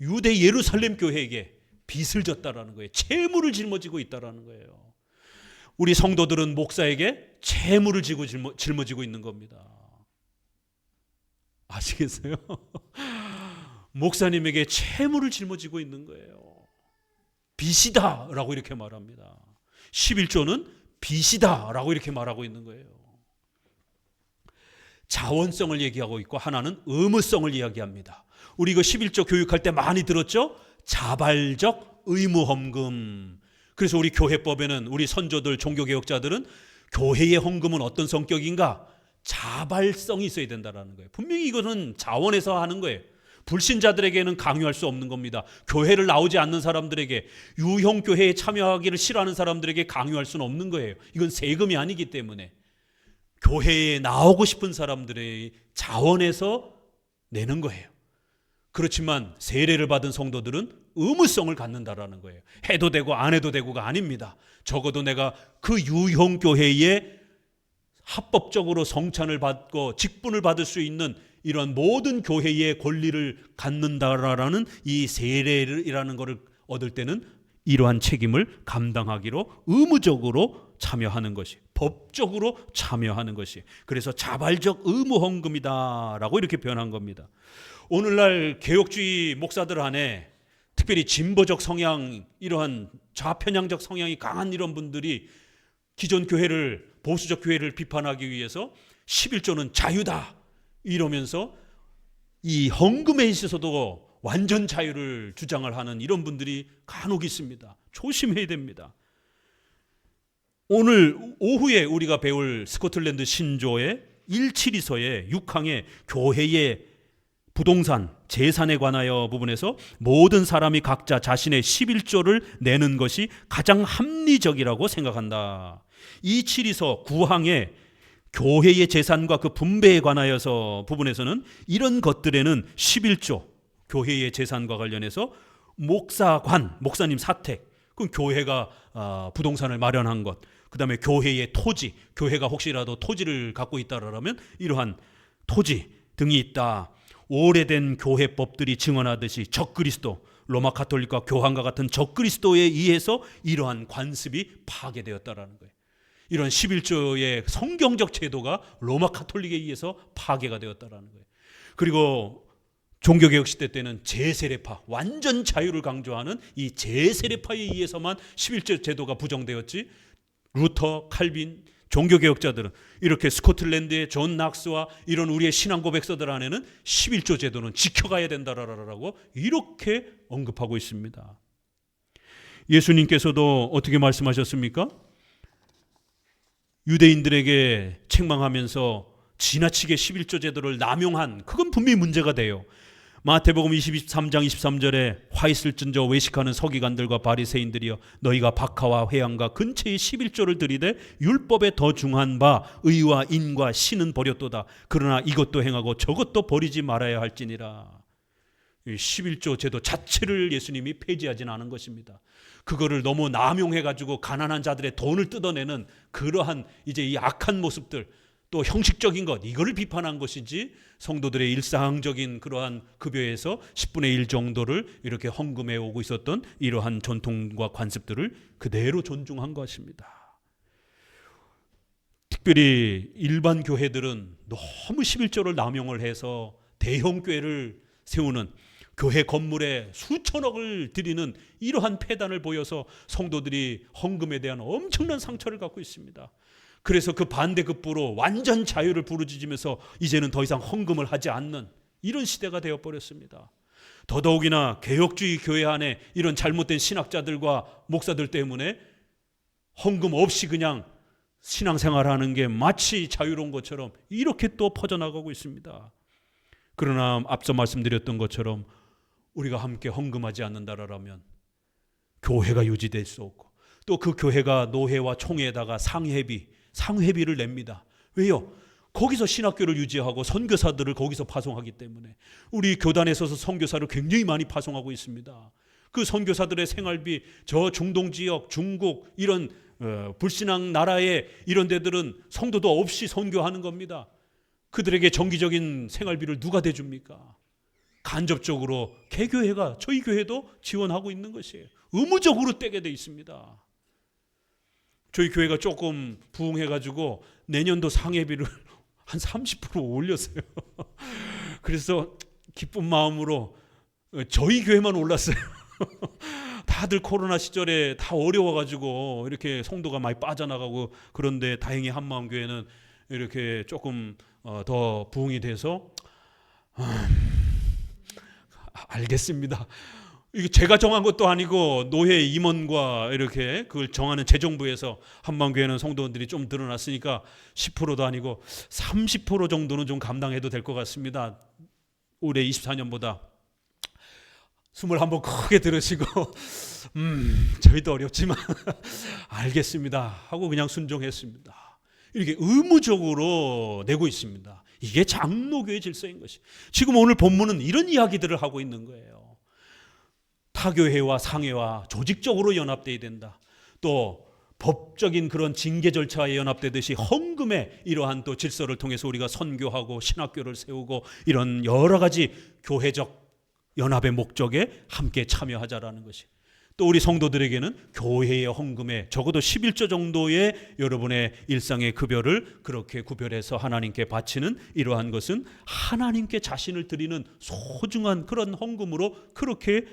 Speaker 1: 유대 예루살렘 교회에게 빚을 졌다라는 거예요. 채무를 짊어지고 있다라는 거예요. 우리 성도들은 목사에게 채무를 지고 짊어지고 있는 겁니다. 아시겠어요? 목사님에게 채무를 짊어지고 있는 거예요. 빚이다 라고 이렇게 말합니다. 11조는 빚이다 라고 이렇게 말하고 있는 거예요. 자원성을 얘기하고 있고 하나는 의무성을 이야기합니다. 우리 이거 11조 교육할 때 많이 들었죠? 자발적 의무헌금. 그래서 우리 교회법에는 우리 선조들, 종교개혁자들은 교회의 헌금은 어떤 성격인가? 자발성이 있어야 된다는 거예요. 분명히 이것은 자원에서 하는 거예요. 불신자들에게는 강요할 수 없는 겁니다. 교회를 나오지 않는 사람들에게, 유형교회에 참여하기를 싫어하는 사람들에게 강요할 수는 없는 거예요. 이건 세금이 아니기 때문에 교회에 나오고 싶은 사람들의 자원에서 내는 거예요. 그렇지만 세례를 받은 성도들은 의무성을 갖는다라는 거예요. 해도 되고 안 해도 되고가 아닙니다. 적어도 내가 그 유형교회에 합법적으로 성찬을 받고 직분을 받을 수 있는 이런 모든 교회의 권리를 갖는다라는 이 세례이라는 것을 얻을 때는 이러한 책임을 감당하기로 의무적으로 참여하는 것이, 법적으로 참여하는 것이, 그래서 자발적 의무 헌금이다라고 이렇게 표현한 겁니다. 오늘날 개혁주의 목사들 안에 특별히 진보적 성향, 이러한 좌편향적 성향이 강한 이런 분들이 기존 교회를, 보수적 교회를 비판하기 위해서 11조는 자유다 이러면서 이 헌금에 있어서도 완전 자유를 주장을 하는 이런 분들이 간혹 있습니다. 조심해야 됩니다. 오늘 오후에 우리가 배울 스코틀랜드 신조의 172서의 6항의 교회의 부동산, 재산에 관하여 부분에서 모든 사람이 각자 자신의 11조를 내는 것이 가장 합리적이라고 생각한다. 272서 9항의 교회의 재산과 그 분배에 관하여서 부분에서는 이런 것들에는 11조, 교회의 재산과 관련해서 목사관, 목사님 사택, 그럼 교회가 부동산을 마련한 것, 그 다음에 교회의 토지, 교회가 혹시라도 토지를 갖고 있다라면 이러한 토지 등이 있다. 오래된 교회법들이 증언하듯이 적그리스도, 로마 가톨릭과 교황과 같은 적그리스도에 의해서 이러한 관습이 파괴되었다라는 거예요. 이런 11조의 성경적 제도가 로마 가톨릭에 의해서 파괴가 되었다라는 거예요. 그리고 종교개혁 시대 때는 제세례파, 완전 자유를 강조하는 이 제세례파에 의해서만 11조 제도가 부정되었지, 루터, 칼빈, 종교개혁자들은 이렇게 스코틀랜드의 존 낙스와 이런 우리의 신앙 고백서들 안에는 11조 제도는 지켜가야 된다라고 이렇게 언급하고 있습니다. 예수님께서도 어떻게 말씀하셨습니까? 유대인들에게 책망하면서 지나치게 11조 제도를 남용한, 그건 분명히 문제가 돼요. 마태복음 23장 23절에 화 있을진저 외식하는 서기관들과 바리새인들이여, 너희가 박하와 회양과 근처의 11조를 들이되 율법에 더 중한 바 의와 인과 신은 버렸도다. 그러나 이것도 행하고 저것도 버리지 말아야 할지니라. 11조 제도 자체를 예수님이 폐지하지는 않은 것입니다. 그거를 너무 남용해가지고 가난한 자들의 돈을 뜯어내는 그러한 이제 이 악한 모습들, 또 형식적인 것, 이거를 비판한 것이지 성도들의 일상적인 그러한 급여에서 10분의 1 정도를 이렇게 헌금해 오고 있었던 이러한 전통과 관습들을 그대로 존중한 것입니다. 특별히 일반 교회들은 너무 11조를 남용을 해서 대형 교회를 세우는, 교회 건물에 수천억을 들이는 이러한 폐단을 보여서 성도들이 헌금에 대한 엄청난 상처를 갖고 있습니다. 그래서 그 반대급부로 완전 자유를 부르짖으면서 이제는 더 이상 헌금을 하지 않는 이런 시대가 되어버렸습니다. 더더욱이나 개혁주의 교회 안에 이런 잘못된 신학자들과 목사들 때문에 헌금 없이 그냥 신앙생활하는 게 마치 자유로운 것처럼 이렇게 또 퍼져나가고 있습니다. 그러나 앞서 말씀드렸던 것처럼 우리가 함께 헌금하지 않는다라면 교회가 유지될 수 없고, 또 그 교회가 노회와 총회에다가 상회비를 냅니다. 왜요? 거기서 신학교를 유지하고 선교사들을 거기서 파송하기 때문에. 우리 교단에 있어서 선교사를 굉장히 많이 파송하고 있습니다. 그 선교사들의 생활비, 저 중동 지역, 중국 이런 불신앙 나라의 이런 데들은 성도도 없이 선교하는 겁니다. 그들에게 정기적인 생활비를 누가 대줍니까? 간접적으로 개교회가, 저희 교회도 지원하고 있는 것이에요. 의무적으로 떼게 돼 있습니다. 저희 교회가 조금 부흥해가지고 내년도 상회비를 한 30% 올렸어요. 그래서 기쁜 마음으로, 저희 교회만 올랐어요. 다들 코로나 시절에 다 어려워가지고 이렇게 성도가 많이 빠져나가고, 그런데 다행히 한마음교회는 이렇게 조금 더 부흥이 돼서 알겠습니다. 이게 제가 정한 것도 아니고 노회 임원과 이렇게 그걸 정하는 재정부에서 한마음교회는 성도들이 좀 늘어났으니까 10%도 아니고 30% 정도는 좀 감당해도 될 것 같습니다. 올해 24년보다. 숨을 한번 크게 들으시고 저희도 어렵지만 알겠습니다 하고 그냥 순종했습니다. 이렇게 의무적으로 내고 있습니다. 이게 장로교의 질서인 것이. 지금 오늘 본문은 이런 이야기들을 하고 있는 거예요. 타교회와 상회와 조직적으로 연합되어야 된다. 또 법적인 그런 징계 절차에 연합되듯이 헌금의 이러한 또 질서를 통해서 우리가 선교하고 신학교를 세우고 이런 여러 가지 교회적 연합의 목적에 함께 참여하자라는 것이. 또 우리 성도들에게는 교회의 헌금에 적어도 11조 정도의 여러분의 일상의 급여를 그렇게 구별해서 하나님께 바치는 이러한 것은 하나님께 자신을 드리는 소중한 그런 헌금으로 그렇게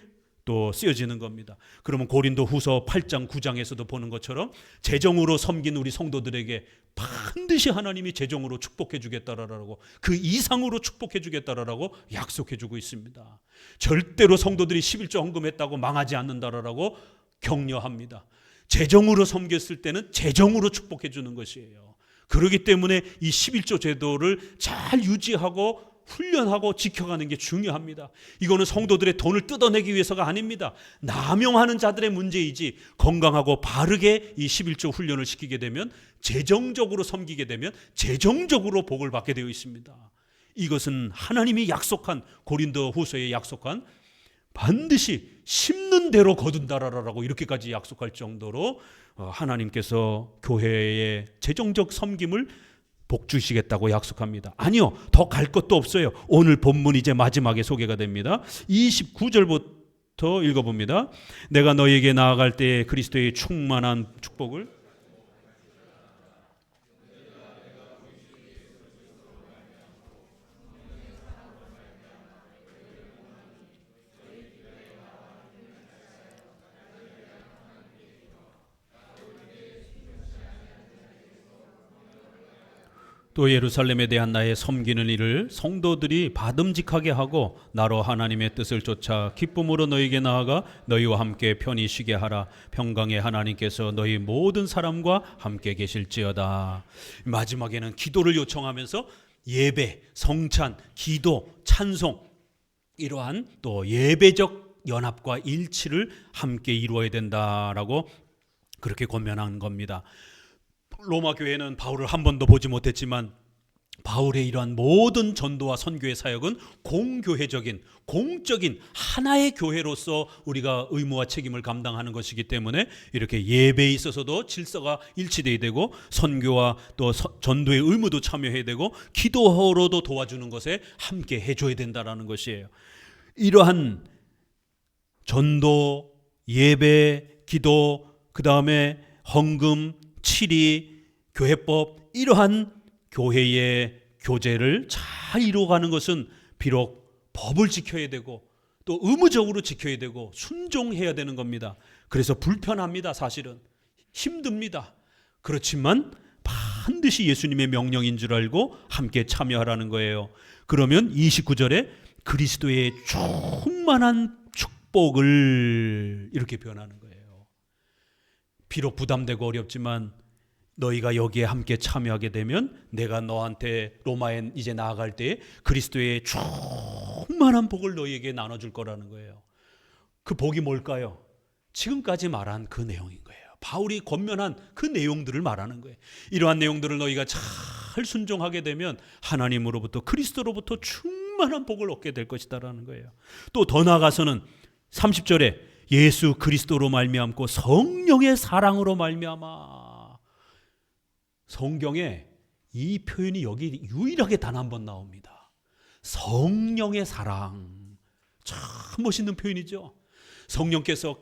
Speaker 1: 또 쓰여지는 겁니다. 그러면 고린도 후서 8장 9장에서도 보는 것처럼 재정으로 섬긴 우리 성도들에게 반드시 하나님이 재정으로 축복해 주겠다라고, 그 이상으로 축복해 주겠다라고 약속해 주고 있습니다. 절대로 성도들이 11조 헌금했다고 망하지 않는다라고 격려합니다. 재정으로 섬겼을 때는 재정으로 축복해 주는 것이에요. 그렇기 때문에 이 11조 제도를 잘 유지하고 훈련하고 지켜가는 게 중요합니다. 이거는 성도들의 돈을 뜯어내기 위해서가 아닙니다. 남용하는 자들의 문제이지, 건강하고 바르게 이 11조 훈련을 시키게 되면, 재정적으로 섬기게 되면 재정적으로 복을 받게 되어 있습니다. 이것은 하나님이 약속한, 고린도 후서에 약속한 반드시 심는 대로 거둔다라고 이렇게까지 약속할 정도로 하나님께서 교회의 재정적 섬김을 복 주시겠다고 약속합니다. 아니요, 더 갈 것도 없어요. 오늘 본문 이제 마지막에 소개가 됩니다. 29절부터 읽어봅니다. 내가 너에게 나아갈 때에 그리스도의 충만한 축복을 또 예루살렘에 대한 나의 섬기는 일을 성도들이 받음직하게 하고 나로 하나님의 뜻을 쫓아 기쁨으로 너에게 나아가 너희와 함께 편히 쉬게 하라. 평강의 하나님께서 너희 모든 사람과 함께 계실지어다. 마지막에는 기도를 요청하면서 예배, 성찬, 기도, 찬송, 이러한 또 예배적 연합과 일치를 함께 이루어야 된다라고 그렇게 권면한 겁니다. 로마 교회는 바울을 한 번도 보지 못했지만 바울의 이러한 모든 전도와 선교의 사역은 공교회적인, 공적인 하나의 교회로서 우리가 의무와 책임을 감당하는 것이기 때문에 이렇게 예배에 있어서도 질서가 일치되어야 되고 선교와 또 전도의 의무도 참여해야 되고 기도로도 도와주는 것에 함께 해줘야 된다는 것이에요. 이러한 전도, 예배, 기도, 그 다음에 헌금, 치리, 교회법, 이러한 교회의 교제를 잘 이루어가는 것은 비록 법을 지켜야 되고 또 의무적으로 지켜야 되고 순종해야 되는 겁니다. 그래서 불편합니다. 사실은 힘듭니다. 그렇지만 반드시 예수님의 명령인 줄 알고 함께 참여하라는 거예요. 그러면 29절에 그리스도의 충만한 축복을 이렇게 표현하는 거예요. 비록 부담되고 어렵지만 너희가 여기에 함께 참여하게 되면 내가 너한테 로마에 이제 나아갈 때에 그리스도의 충만한 복을 너희에게 나눠줄 거라는 거예요. 그 복이 뭘까요? 지금까지 말한 그 내용인 거예요. 바울이 권면한 그 내용들을 말하는 거예요. 이러한 내용들을 너희가 잘 순종하게 되면 하나님으로부터 그리스도로부터 충만한 복을 얻게 될 것이다라는 거예요. 또 더 나아가서는 30절에 예수 그리스도로 말미암고 성령의 사랑으로 말미암아. 성경에 이 표현이 여기 유일하게 단 한 번 나옵니다. 성령의 사랑. 참 멋있는 표현이죠. 성령께서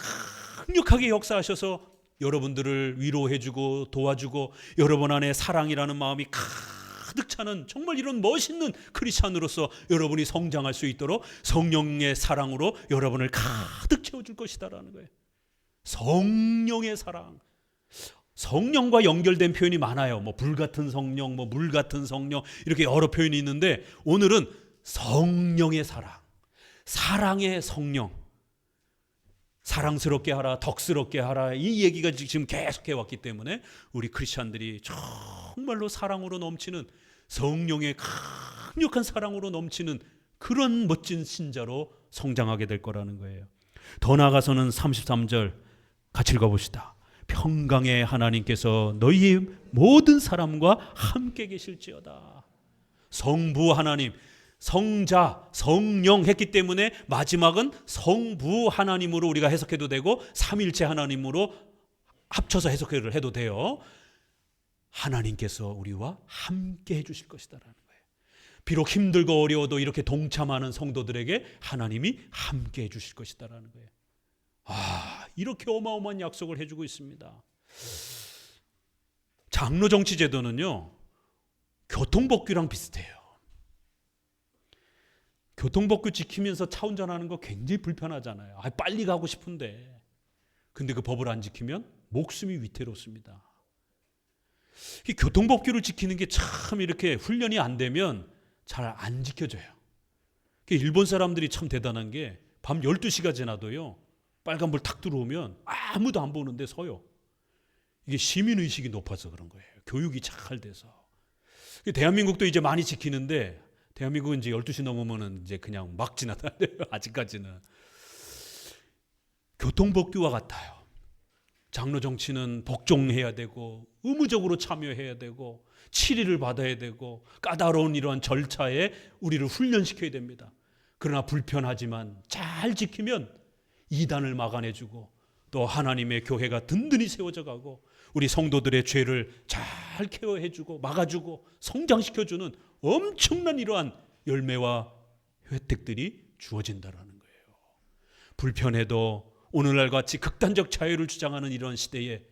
Speaker 1: 강력하게 역사하셔서 여러분들을 위로해주고 도와주고 여러분 안에 사랑이라는 마음이 가득 차는 정말 이런 멋있는 크리스찬으로서 여러분이 성장할 수 있도록 성령의 사랑으로 여러분을 가득 채워줄 것이다라는 거예요. 성령의 사랑. 성령과 연결된 표현이 많아요. 뭐 불같은 성령, 뭐 물 같은 성령, 이렇게 여러 표현이 있는데 오늘은 성령의 사랑, 사랑의 성령, 사랑스럽게 하라, 덕스럽게 하라, 이 얘기가 지금 계속해 왔기 때문에 우리 크리스찬들이 정말로 사랑으로 넘치는, 성령의 강력한 사랑으로 넘치는 그런 멋진 신자로 성장하게 될 거라는 거예요. 더 나아가서는 33절 같이 읽어봅시다. 평강의 하나님께서 너희 모든 사람과 함께 계실지어다. 성부 하나님, 성자, 성령 했기 때문에 마지막은 성부 하나님으로 우리가 해석해도 되고 삼일체 하나님으로 합쳐서 해석을 해도 돼요. 하나님께서 우리와 함께 해주실 것이다라는 거예요. 비록 힘들고 어려워도 이렇게 동참하는 성도들에게 하나님이 함께 해주실 것이다라는 거예요. 이렇게 어마어마한 약속을 해주고 있습니다. 장로정치제도는요, 교통법규랑 비슷해요. 교통법규 지키면서 차 운전하는 거 굉장히 불편하잖아요. 빨리 가고 싶은데. 근데 그 법을 안 지키면 목숨이 위태롭습니다. 이 교통법규를 지키는 게 참 이렇게 훈련이 안 되면 잘 안 지켜져요. 일본 사람들이 참 대단한 게 밤 12시가 지나도요, 빨간불 탁 들어오면 아무도 안 보는데 서요. 이게 시민의식이 높아서 그런 거예요. 교육이 잘 돼서. 대한민국도 이제 많이 지키는데 대한민국은 이제 12시 넘으면 이제 그냥 막 지나다녀요. 아직까지는. 교통법규와 같아요. 장로 정치는 복종해야 되고 의무적으로 참여해야 되고 치리를 받아야 되고 까다로운 이러한 절차에 우리를 훈련시켜야 됩니다. 그러나 불편하지만 잘 지키면 이단을 막아내주고 또 하나님의 교회가 든든히 세워져 가고 우리 성도들의 죄를 잘 케어해주고 막아주고 성장시켜주는 엄청난 이러한 열매와 혜택들이 주어진다라는 거예요. 불편해도 오늘날 같이 극단적 자유를 주장하는 이런 시대에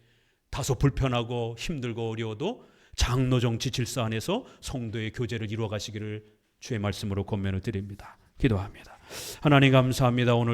Speaker 1: 다소 불편하고 힘들고 어려워도 장로정치 질서 안에서 성도의 교제를 이루어 가시기를 주의 말씀으로 권면을 드립니다. 기도합니다. 하나님 감사합니다. 오늘